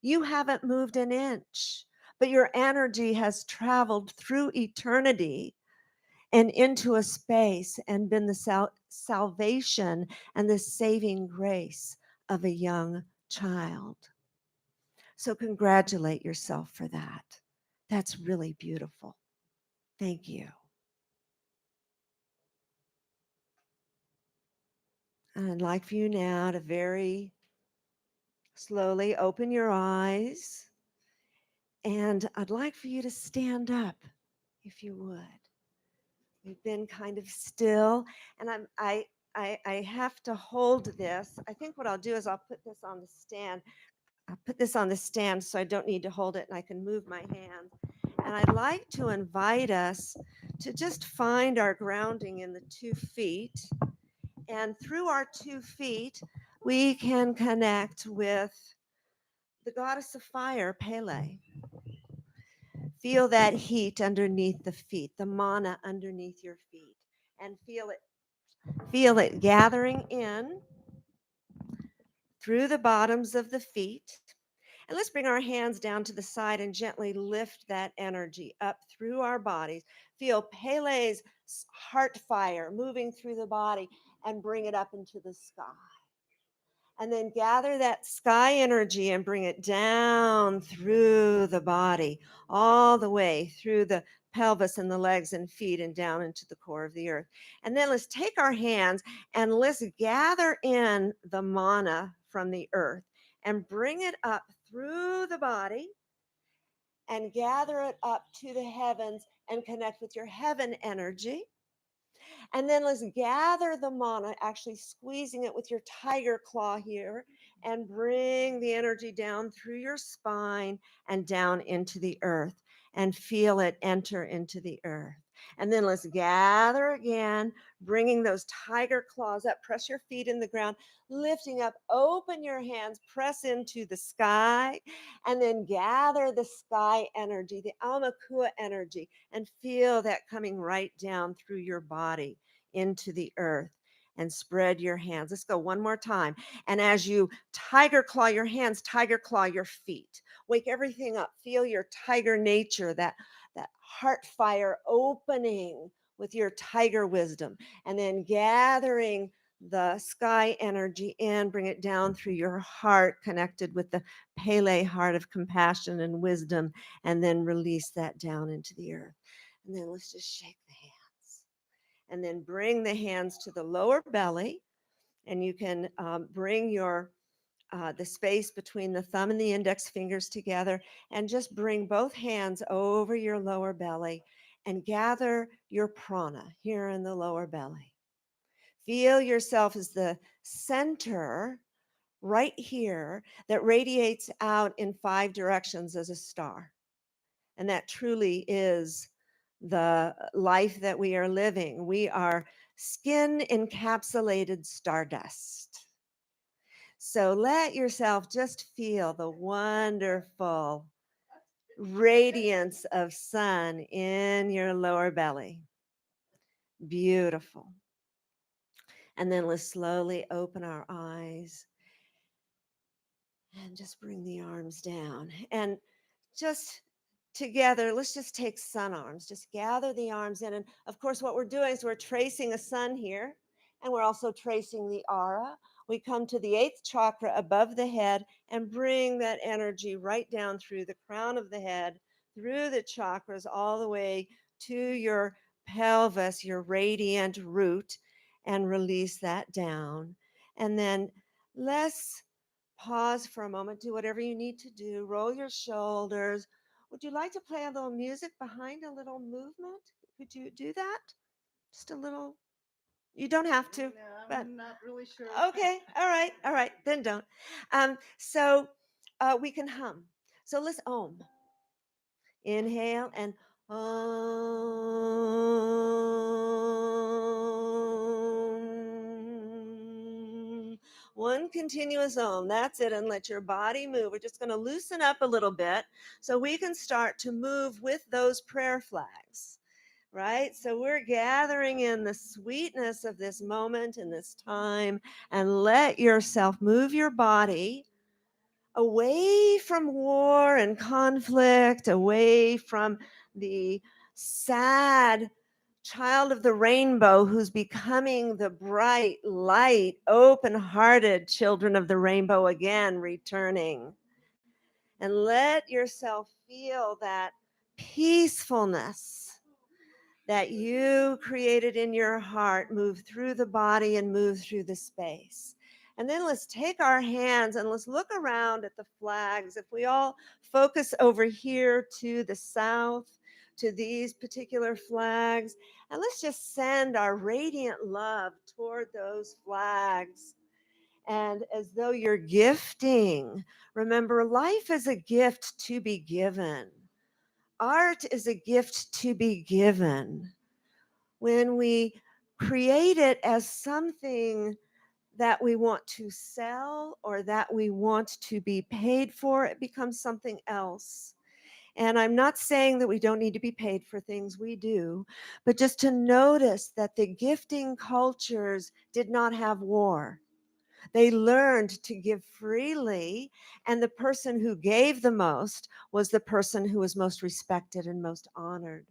You haven't moved an inch, but your energy has traveled through eternity and into a space and been the salvation and the saving grace of a young child. So congratulate yourself for that. That's really beautiful. Thank you. And I'd like for you now to very slowly open your eyes. And I'd like for you to stand up, if you would. We've been kind of still, and I have to hold this. I think what I'll do is I'll put this on the stand. I'll put this on the stand so I don't need to hold it and I can move my hand. And I'd like to invite us to just find our grounding in the 2 feet. And through our 2 feet, we can connect with the goddess of fire, Pele. Feel that heat underneath the feet, the mana underneath your feet, and feel it gathering in through the bottoms of the feet. And let's bring our hands down to the side and gently lift that energy up through our bodies. Feel Pele's heart fire moving through the body and bring it up into the sky. And then gather that sky energy and bring it down through the body, all the way through the pelvis and the legs and feet and down into the core of the earth. And then let's take our hands and let's gather in the mana from the earth and bring it up through the body and gather it up to the heavens and connect with your heaven energy. And then let's gather the mana, actually squeezing it with your tiger claw here, and bring the energy down through your spine and down into the earth and feel it enter into the earth. And then let's gather again, bringing those tiger claws up. Press your feet in the ground, lifting up, open your hands, press into the sky, and then gather the sky energy, the Almakua energy, and feel that coming right down through your body into the earth. And spread your hands. Let's go one more time. And as you tiger claw your hands, tiger claw your feet. Wake everything up. Feel your tiger nature, that heart fire opening with your tiger wisdom. And then gathering the sky energy in, bring it down through your heart, connected with the Pele heart of compassion and wisdom, and then release that down into the earth. And then let's just shake the hands. And then bring the hands to the lower belly, and you can bring your the space between the thumb and the index fingers together, and just bring both hands over your lower belly and gather your prana here in the lower belly. Feel yourself as the center right here that radiates out in 5 directions as a star. And that truly is the life that we are living. We are skin encapsulated stardust. So let yourself just feel the wonderful radiance of sun in your lower belly. Beautiful. And then let's slowly open our eyes and just bring the arms down. And just together, let's just take sun arms. Just gather the arms in. And of course, what we're doing is we're tracing a sun here, and we're also tracing the aura. We come to the 8th chakra above the head and bring that energy right down through the crown of the head, through the chakras, all the way to your pelvis, your radiant root, and release that down. And then let's pause for a moment, do whatever you need to do, roll your shoulders. Would you like to play a little music behind a little movement? Could you do that? Just a little. You don't have to. No, but I'm not really sure. okay, all right, then don't. So we can hum. So let's om. Inhale and om. One continuous om. That's it. And let your body move. We're just going to loosen up a little bit so we can start to move with those prayer flags. Right? So we're gathering in the sweetness of this moment and this time, and let yourself move your body away from war and conflict, away from the sad child of the rainbow who's becoming the bright, light, open hearted children of the rainbow again, returning. And let yourself feel that peacefulness that you created in your heart move through the body and move through the space. And then let's take our hands and let's look around at the flags. If we all focus over here to the south, to these particular flags, and let's just send our radiant love toward those flags. And as though you're gifting, remember, life is a gift to be given. Art is a gift to be given. When we create it as something that we want to sell or that we want to be paid for, it becomes something else. And I'm not saying that we don't need to be paid for things, we do, but just to notice that the gifting cultures did not have war. They learned to give freely, and the person who gave the most was the person who was most respected and most honored.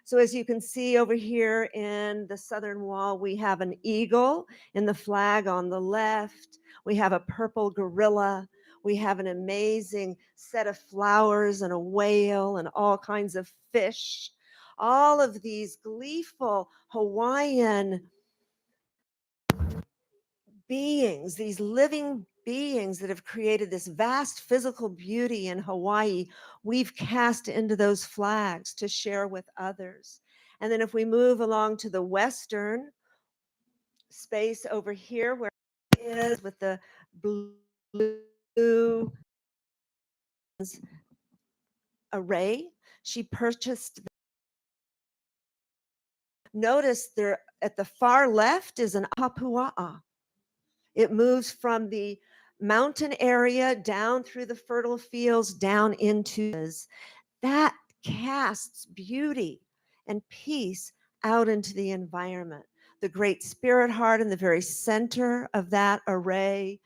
So as you can see over here in the southern wall, we have an eagle in the flag on the left. We have a purple gorilla. We have an amazing set of flowers and a whale and all kinds of fish. All of these gleeful Hawaiian beings, these living beings that have created this vast physical beauty in Hawaii, we've cast into those flags to share with others. And then if we move along to the western space over here, where it is with the blue array, she purchased. Notice there at the far left is an apapua'a. It moves from the mountain area down through the fertile fields down into that casts beauty and peace out into the environment. The great spirit heart in the very center of that array,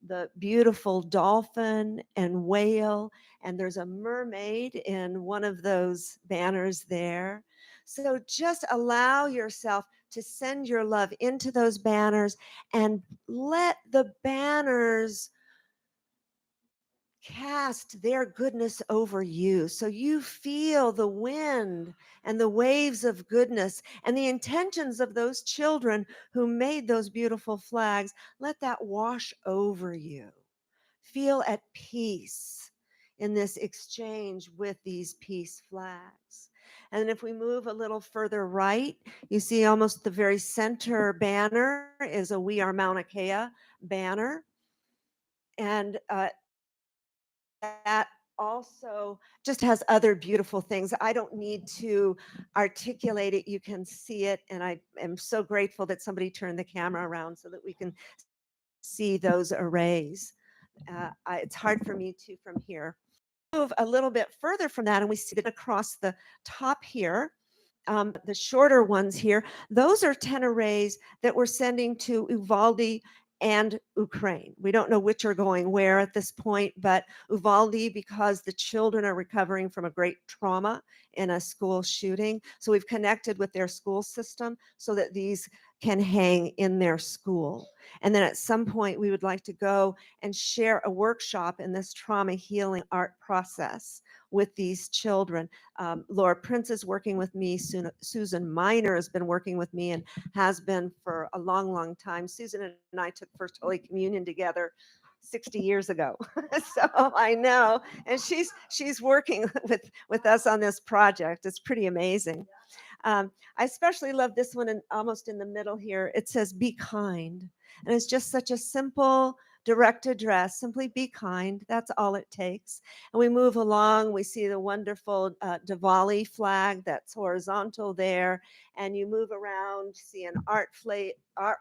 the beautiful dolphin and whale, and there's a mermaid in one of those banners there. So just allow yourself to send your love into those banners and let the banners cast their goodness over you so you feel the wind and the waves of goodness and the intentions of those children who made those beautiful flags. Let that wash over you. Feel at peace in this exchange with these peace flags. And if we move a little further right, you see almost the very center banner is a We Are Mauna Kea banner. And that also just has other beautiful things. I don't need to articulate it. You can see it. And I am so grateful that somebody turned the camera around so that we can see those arrays. It's hard for me to from here. Move a little bit further from that, and we see it across the top here. The shorter ones here, those are 10 arrays that we're sending to Uvalde and Ukraine. We don't know which are going where at this point, but Uvalde because the children are recovering from a great trauma in a school shooting. So we've connected with their school system so that these can hang in their school. And then at some point, we would like to go and share a workshop in this trauma healing art process with these children. Laura Prince is working with me. Susan Miner has been working with me and has been for a long, long time. Susan and I took First Holy Communion together 60 years ago. So I know, and she's working with us on this project. It's pretty amazing. I especially love this one, almost in the middle here. It says, "Be kind," and it's just such a simple, direct address. Simply be kind. That's all it takes. And we move along. We see the wonderful Diwali flag that's horizontal there, and you move around, see an Art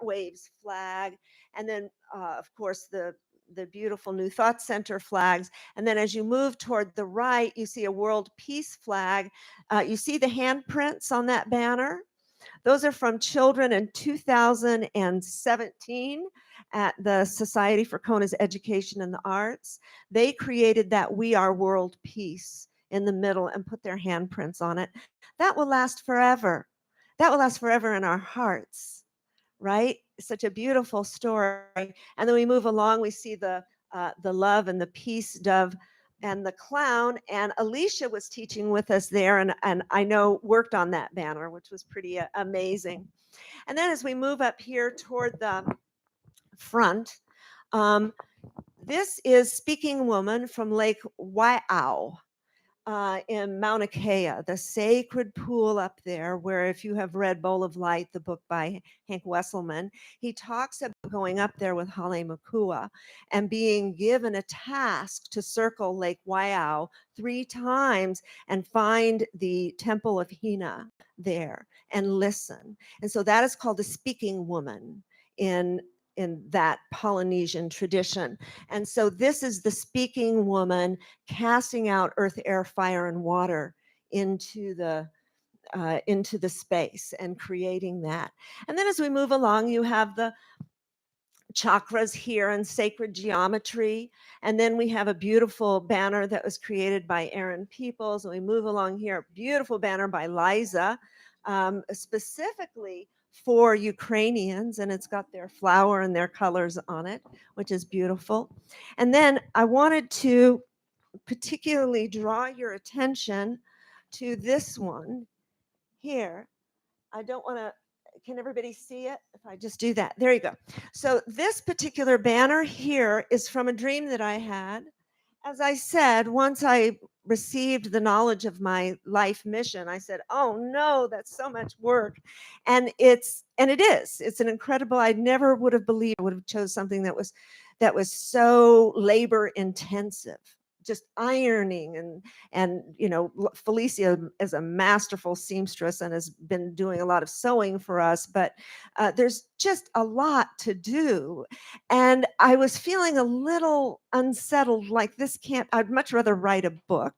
Waves flag, and then of course the beautiful New Thought Center flags. And then as you move toward the right, you see a World Peace flag. You see the handprints on that banner. Those are from children in 2017 at the Society for Kona's Education and the Arts. They created that We Are World Peace in the middle and put their handprints on it. That will last forever. That will last forever in our hearts, right? Such a beautiful story. And then we move along, we see the love and the peace dove and the clown. And Alicia was teaching with us there, and I know worked on that banner, which was pretty amazing. And then as we move up here toward the front, this is Speaking Woman from Lake Waiau in Mauna Kea, the sacred pool up there, where if you have read Bowl of Light, the book by Hank Wesselman, he talks about going up there with Hale Makua and being given a task to circle Lake Waiau 3 times and find the Temple of Hina there and listen. And so that is called the Speaking Woman in that Polynesian tradition. And so this is the speaking woman casting out earth, air, fire, and water into the space and creating that. And then as we move along, you have the chakras here and sacred geometry. And then we have a beautiful banner that was created by Aaron Peoples. And we move along here, beautiful banner by Liza, specifically for Ukrainians, and it's got their flower and their colors on it, which is beautiful. And then I wanted to particularly draw your attention to this one here. I don't want to, can everybody see it? If I just do that, there you go. So this particular banner here is from a dream that I had. As I said, once I received the knowledge of my life mission, I said, oh no, that's so much work. And it is, it's an incredible, I never would have believed I would have chose something that was so labor intensive, just ironing and Felicia is a masterful seamstress and has been doing a lot of sewing for us, but there's just a lot to do. And I was feeling a little unsettled, like this can't, I'd much rather write a book,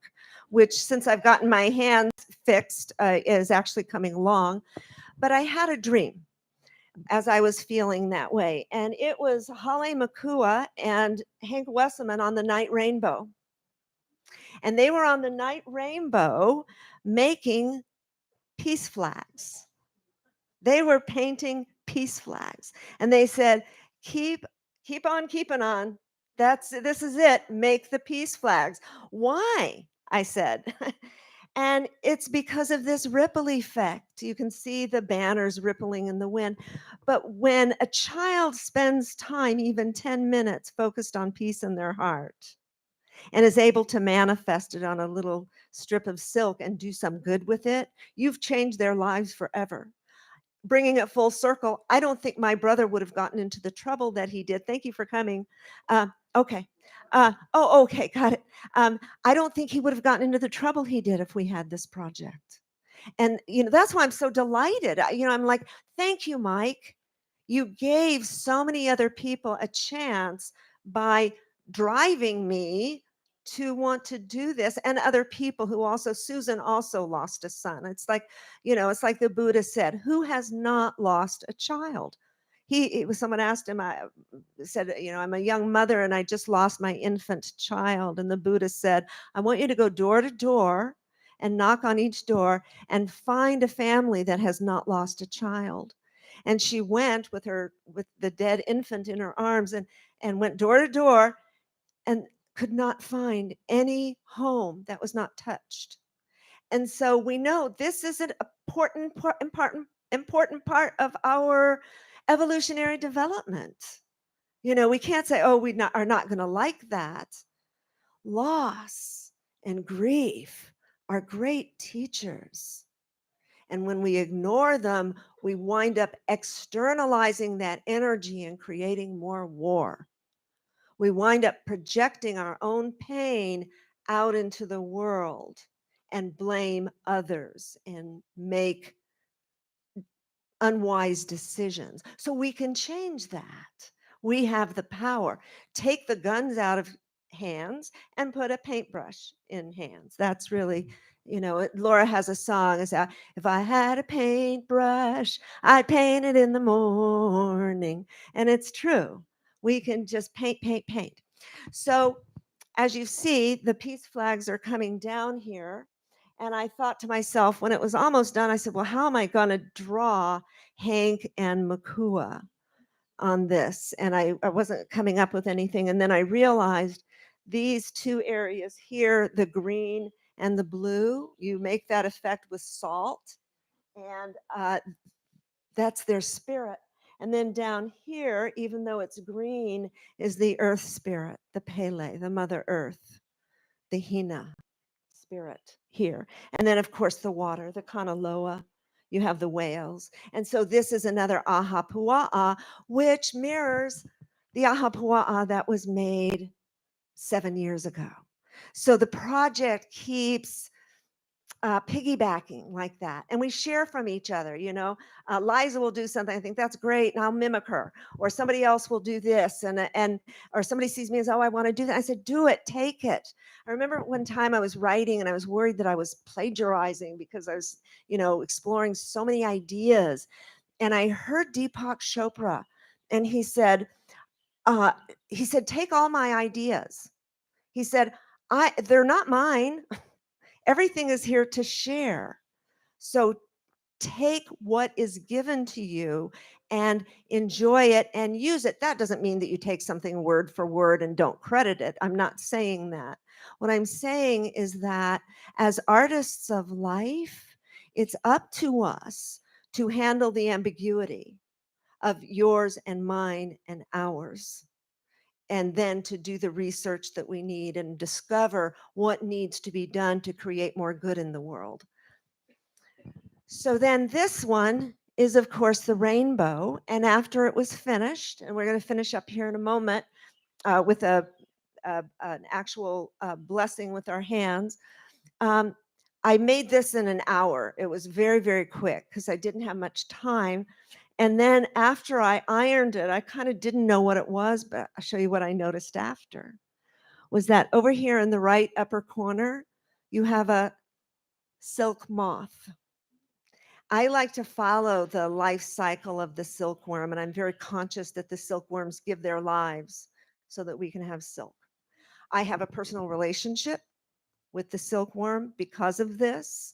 which since I've gotten my hands fixed is actually coming along. But I had a dream as I was feeling that way. And it was Hale Makua and Hank Wesselman on the Night Rainbow. And they were on the Night Rainbow making peace flags. They were painting peace flags. And they said, keep keep on keeping on. This is it. Make the peace flags. Why? I said. And it's because of this ripple effect. You can see the banners rippling in the wind. But when a child spends time, even 10 minutes, focused on peace in their heart, and is able to manifest it on a little strip of silk and do some good with it, you've changed their lives forever. Bringing it full circle, I don't think my brother would have gotten into the trouble that he did. Thank you for coming. Okay. Okay, got it. I don't think he would have gotten into the trouble he did if we had this project. And that's why I'm so delighted. I'm like, thank you, Mike. You gave so many other people a chance by driving me to want to do this, and other people who also, Susan also lost a son. It's like, it's like the Buddha said, who has not lost a child? It was someone asked him, I said, I'm a young mother and I just lost my infant child. And the Buddha said, I want you to go door to door and knock on each door and find a family that has not lost a child. And she went with the dead infant in her arms and went door to door and could not find any home that was not touched. And so we know this is an important part of our evolutionary development. We can't say, oh, are not going to like that. Loss and grief are great teachers. And when we ignore them, we wind up externalizing that energy and creating more war. We wind up projecting our own pain out into the world and blame others and make unwise decisions. So we can change that. We have the power. Take the guns out of hands and put a paintbrush in hands. That's really, Laura has a song. It's if I had a paintbrush, I'd paint it in the morning. And it's true. We can just paint, paint, paint. So as you see, the peace flags are coming down here. And I thought to myself, when it was almost done, I said, well, how am I going to draw Hank and Makua on this? And I wasn't coming up with anything. And then I realized these two areas here, the green and the blue, you make that effect with salt. And that's their spirit. And then down here, even though it's green, is the earth spirit, the Pele, the Mother Earth, the Hina spirit here. And then, of course, the water, the Kanaloa. You have the whales. And so this is another Ahapua'a, which mirrors the Ahapua'a that was made 7 years ago. So the project keeps piggybacking like that. And we share from each other, Liza will do something, I think that's great, and I'll mimic her. Or somebody else will do this, or somebody sees me as, oh, I want to do that. I said, do it, take it. I remember one time I was writing and I was worried that I was plagiarizing because I was, exploring so many ideas. And I heard Deepak Chopra, and he said, take all my ideas. He said, they're not mine. Everything is here to share. So take what is given to you and enjoy it and use it. That doesn't mean that you take something word for word and don't credit it. I'm not saying that. What I'm saying is that as artists of life, it's up to us to handle the ambiguity of yours and mine and ours, and then to do the research that we need and discover what needs to be done to create more good in the world. So then this one is, of course, the rainbow. And after it was finished, and we're going to finish up here in a moment with an actual blessing with our hands, I made this in an hour. It was very, very quick because I didn't have much time. And then after I ironed it, I kind of didn't know what it was, but I'll show you what I noticed after. Was that over here in the right upper corner, you have a silk moth. I like to follow the life cycle of the silkworm, and I'm very conscious that the silkworms give their lives so that we can have silk. I have a personal relationship with the silkworm because of this,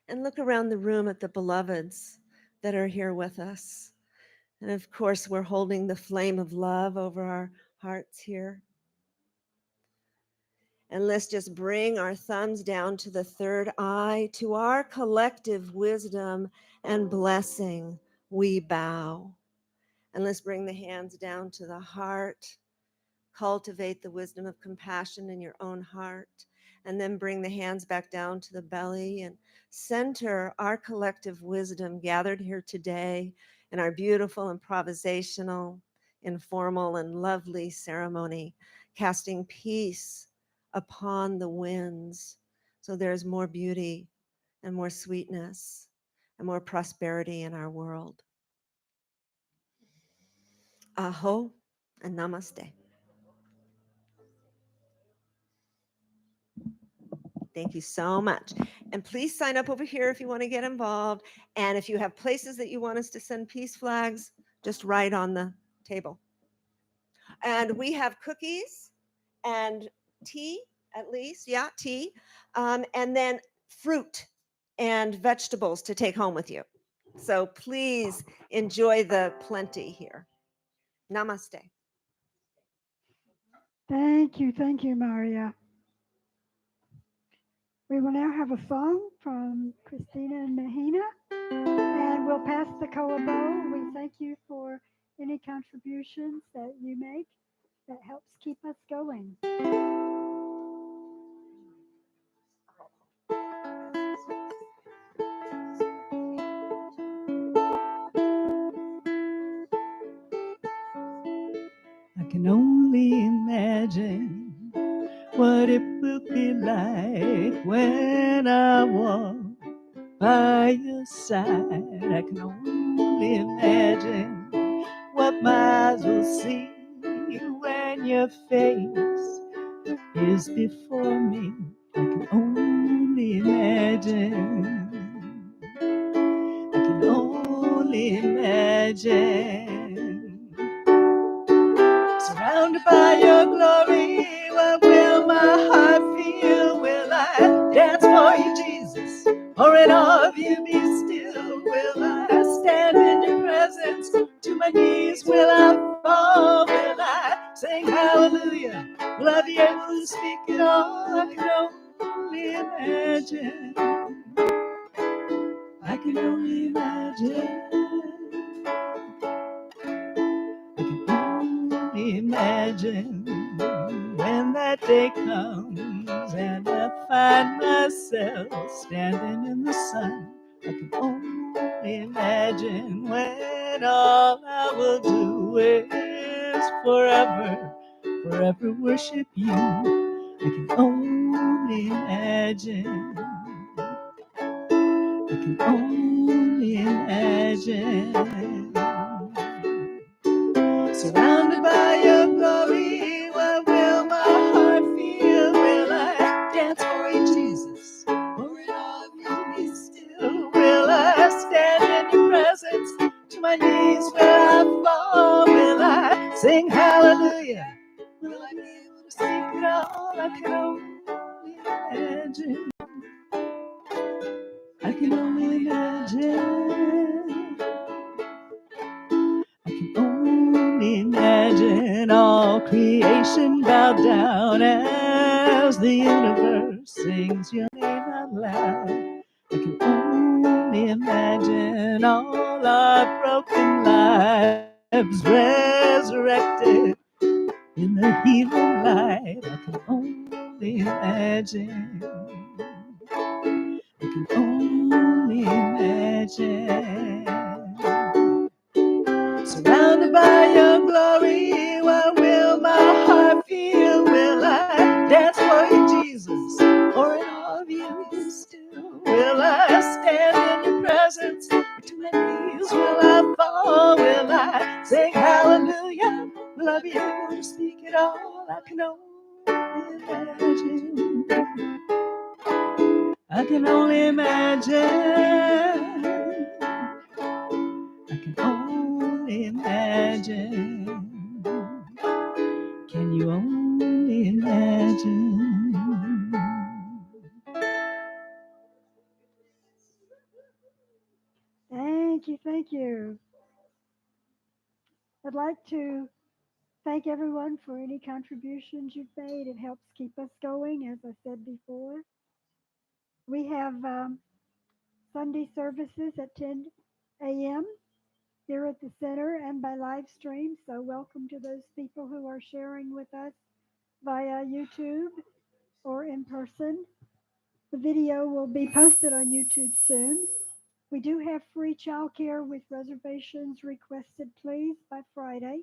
and look around the room at the beloveds that are here with us. And of course, we're holding the flame of love over our hearts here. And let's just bring our thumbs down to the third eye. To our collective wisdom and blessing, we bow. And let's bring the hands down to the heart. Cultivate the wisdom of compassion in your own heart. And then bring the hands back down to the belly and center our collective wisdom gathered here today in our beautiful improvisational, informal, and lovely ceremony, casting peace upon the winds. So there's more beauty and more sweetness and more prosperity in our world. Aho and namaste. Thank you so much. And please sign up over here if you want to get involved. And if you have places that you want us to send peace flags, just write on the table. And we have cookies and tea, at least, yeah, tea, and then fruit and vegetables to take home with you. So please enjoy the plenty here. Namaste. Thank you, Marya. We will now have a song from Christina and Mahina, and we'll pass the koa bow. We thank you for any contributions that you make that helps keep us going. I can only imagine what it will be like when I walk by your side. I can only imagine what my eyes will see when your face is before me. I can only imagine. I can only imagine. Surrounded by your glory, what will my heart feel? Will I dance for you, Jesus? Or in awe of you be still? Will I stand in your presence? To my knees will I fall? Will I sing hallelujah? Will I be able to speak it all? I can only imagine. I can only imagine. I can only imagine when that day comes and I find myself standing in the sun. I can only imagine when all I will do is forever, forever worship you. I can only imagine. I can only imagine. Surrounded by your glory, what will my heart feel? Will I dance for you, Jesus? Or in awe of you be still? Will I stand in your presence? To my knees will I fall? Will I sing hallelujah? Will I be able to sing it all? I can only imagine. I can only imagine. I can only imagine all creation bowed down as the universe sings your name out loud. I can only imagine all our broken lives resurrected in the healing light. I can only imagine. I can only imagine. Surrounded by your glory, what will my heart feel? Will I dance for you, Jesus? Or in awe of you be still? Will I stand in your presence? To my knees will I fall? Will I sing hallelujah? Will I be able to speak it all? I can only imagine. I can only imagine. I can only imagine. Can you only imagine? Thank you. Thank you. I'd like to thank everyone for any contributions you've made. It helps keep us going, as I said before. We have Sunday services at 10 a.m. here at the center and by live stream. So, welcome to those people who are sharing with us via YouTube or in person. The video will be posted on YouTube soon. We do have free childcare with reservations requested, please, by Friday.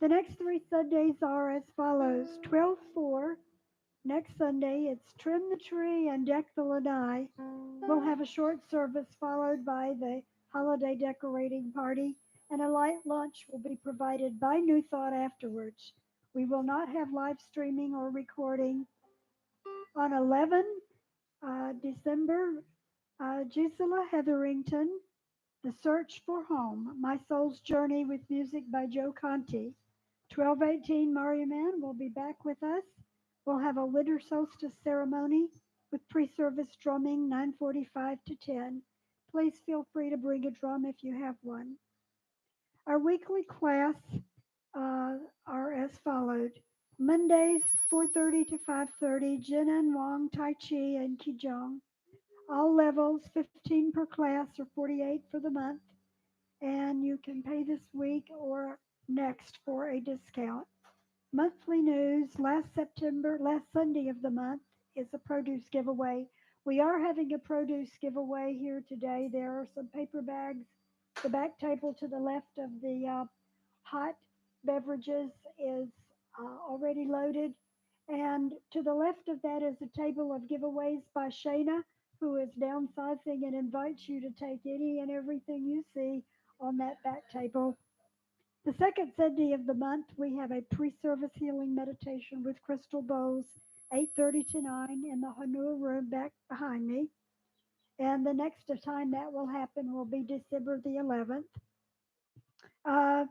The next three Sundays are as follows: 12/4, next Sunday, it's Trim the Tree and Deck the Lanai. We'll have a short service followed by the holiday decorating party, and a light lunch will be provided by New Thought afterwards. We will not have live streaming or recording. On 11 December, Gisela Hetherington, The Search for Home, My Soul's Journey with Music by Joe Conti. 12:18, Marya Mann will be back with us. We'll have a winter solstice ceremony with pre-service drumming, 9:45 to 10. Please feel free to bring a drum if you have one. Our weekly class are as followed. Mondays, 4:30 to 5:30, Jin and Wang, Tai Chi, and Qigong. All levels, 15 per class or 48 for the month. And you can pay this week or next for a discount. Monthly news, last Sunday of the month is a produce giveaway. We are having a produce giveaway here today. There are some paper bags. The back table to the left of the hot beverages is already loaded. And to the left of that is a table of giveaways by Shayna, who is downsizing and invites you to take any and everything you see on that back table. The second Sunday of the month, we have a pre-service healing meditation with crystal bowls, 8:30 to 9 in the Hanua room back behind me. And the next time that will happen will be December the 11th. Uh,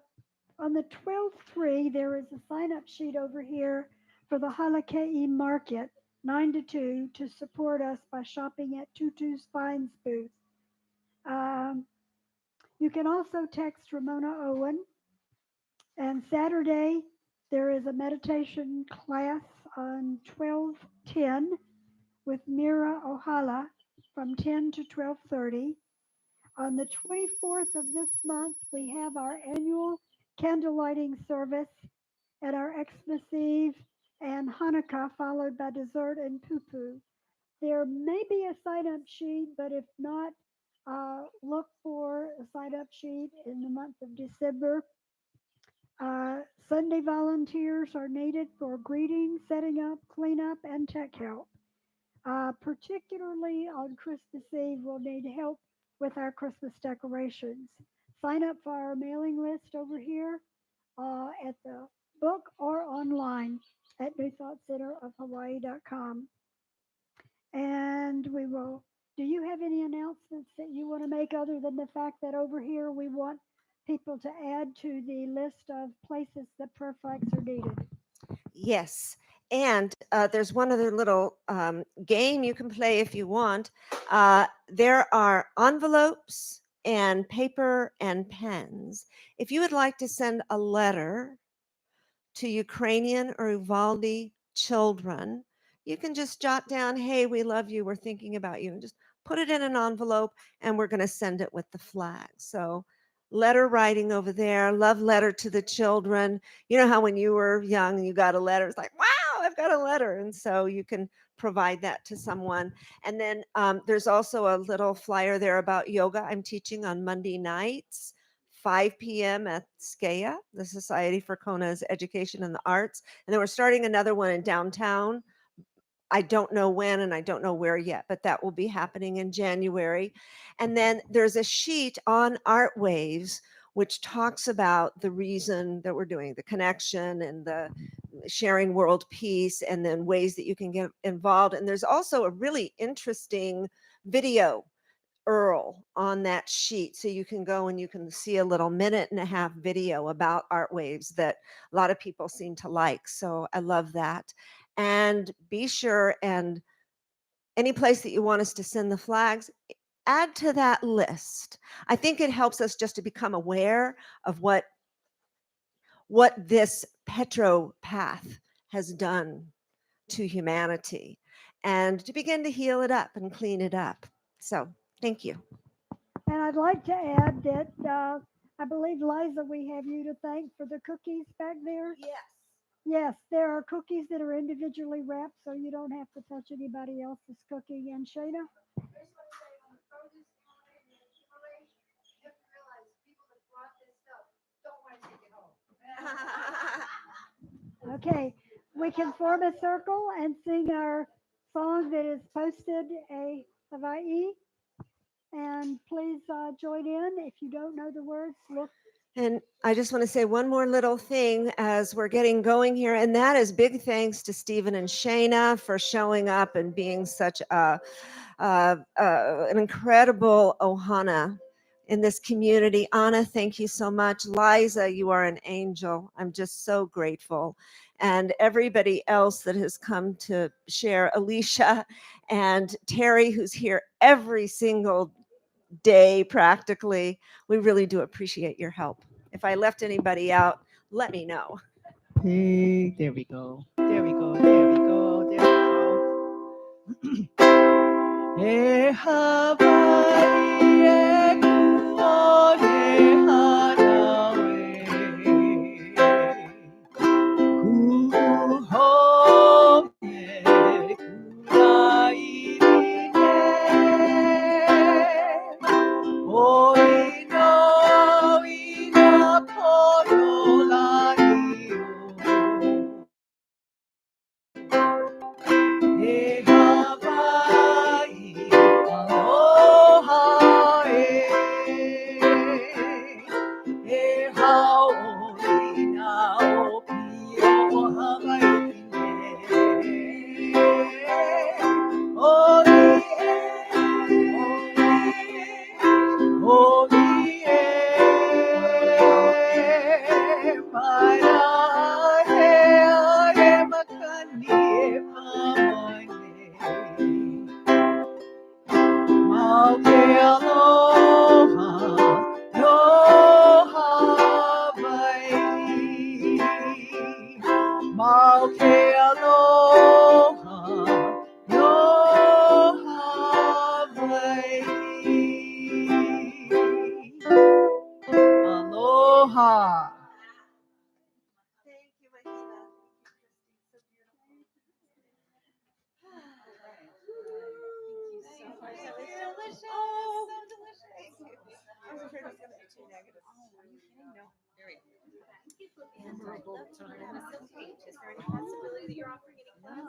on the 12/3, there is a sign-up sheet over here for the Halakei Market, 9 to 2, to support us by shopping at Tutu Spine's booth. Um, you can also text Ramona Owen. And Saturday, there is a meditation class on 12:10 with Mira Ohala from 10 to 12:30. On the 24th of this month, we have our annual candle lighting service at our Xmas Eve and Hanukkah, followed by dessert and poo-poo. There may be a sign-up sheet, but if not, look for a sign-up sheet in the month of December. Sunday volunteers are needed for greeting, setting up, cleanup, and tech help. Particularly on Christmas Eve, we'll need help with our Christmas decorations. Sign up for our mailing list over here at the book or online at newthoughtcenterofhawaii.com. And we will. Do you have any announcements that you want to make other than the fact that over here we want people to add to the list of places that prayer flags are needed? Yes. And there's one other little game you can play if you want. There are envelopes and paper and pens. If you would like to send a letter to Ukrainian or Uvalde children, you can just jot down, hey, we love you, we're thinking about you, and just put it in an envelope, and we're going to send it with the flag. So, letter writing over there, love letter to the children. You know how when you were young and you got a letter, it's like, wow, I've got a letter. And so you can provide that to someone. And then there's also a little flyer there about yoga. I'm teaching on Monday nights. 5 p.m. at SCEA, the Society for Kona's Education and the Arts. And then we're starting another one in downtown. I don't know when and I don't know where yet, but that will be happening in January. And then there's a sheet on Art Waves which talks about the reason that we're doing the connection and the sharing world peace and then ways that you can get involved. And there's also a really interesting video Earl on that sheet. So you can go and you can see a little minute-and-a-half video about art waves that a lot of people seem to like. So I love that. And be sure, and any place that you want us to send the flags, add to that list. I think it helps us just to become aware of what this petro path has done to humanity and to begin to heal it up and clean it up. So, thank you. And I'd like to add that I believe, Liza, we have you to thank for the cookies back there. Yes. Yes, there are cookies that are individually wrapped, so you don't have to touch anybody else's cookie. And Shayna? Okay, we can form a circle and sing our song that is posted a Hawaii. And please join in. If you don't know the words, look. And I just want to say one more little thing as we're getting going here, and that is big thanks to Stephen and Shayna for showing up and being such an incredible ohana in this community. Anna, thank you so much. Liza, you are an angel. I'm just so grateful. And everybody else that has come to share, Alicia and Terry, who's here every single day practically. We really do appreciate your help. If I left anybody out, let me know. Hey, there we go. There we go. There we go. There we go. Hey, Hawaii, kuo ne hanawe. Kuho me kurai ne. Oi no ina pono lani o. Hey Hawaii, aloha e haoli na o pio Hawaii ne. Oli Holy para he makani pamane. Maute aloha, aloha vai. Maute aloha, aloha vai. Aloha. Thank you, Mahina. Thank you, delicious. Oh, so delicious. I was afraid I was going to be too negative. Oh, are you kidding? No. Very memorable time. Is there any possibility that you're offering any classes?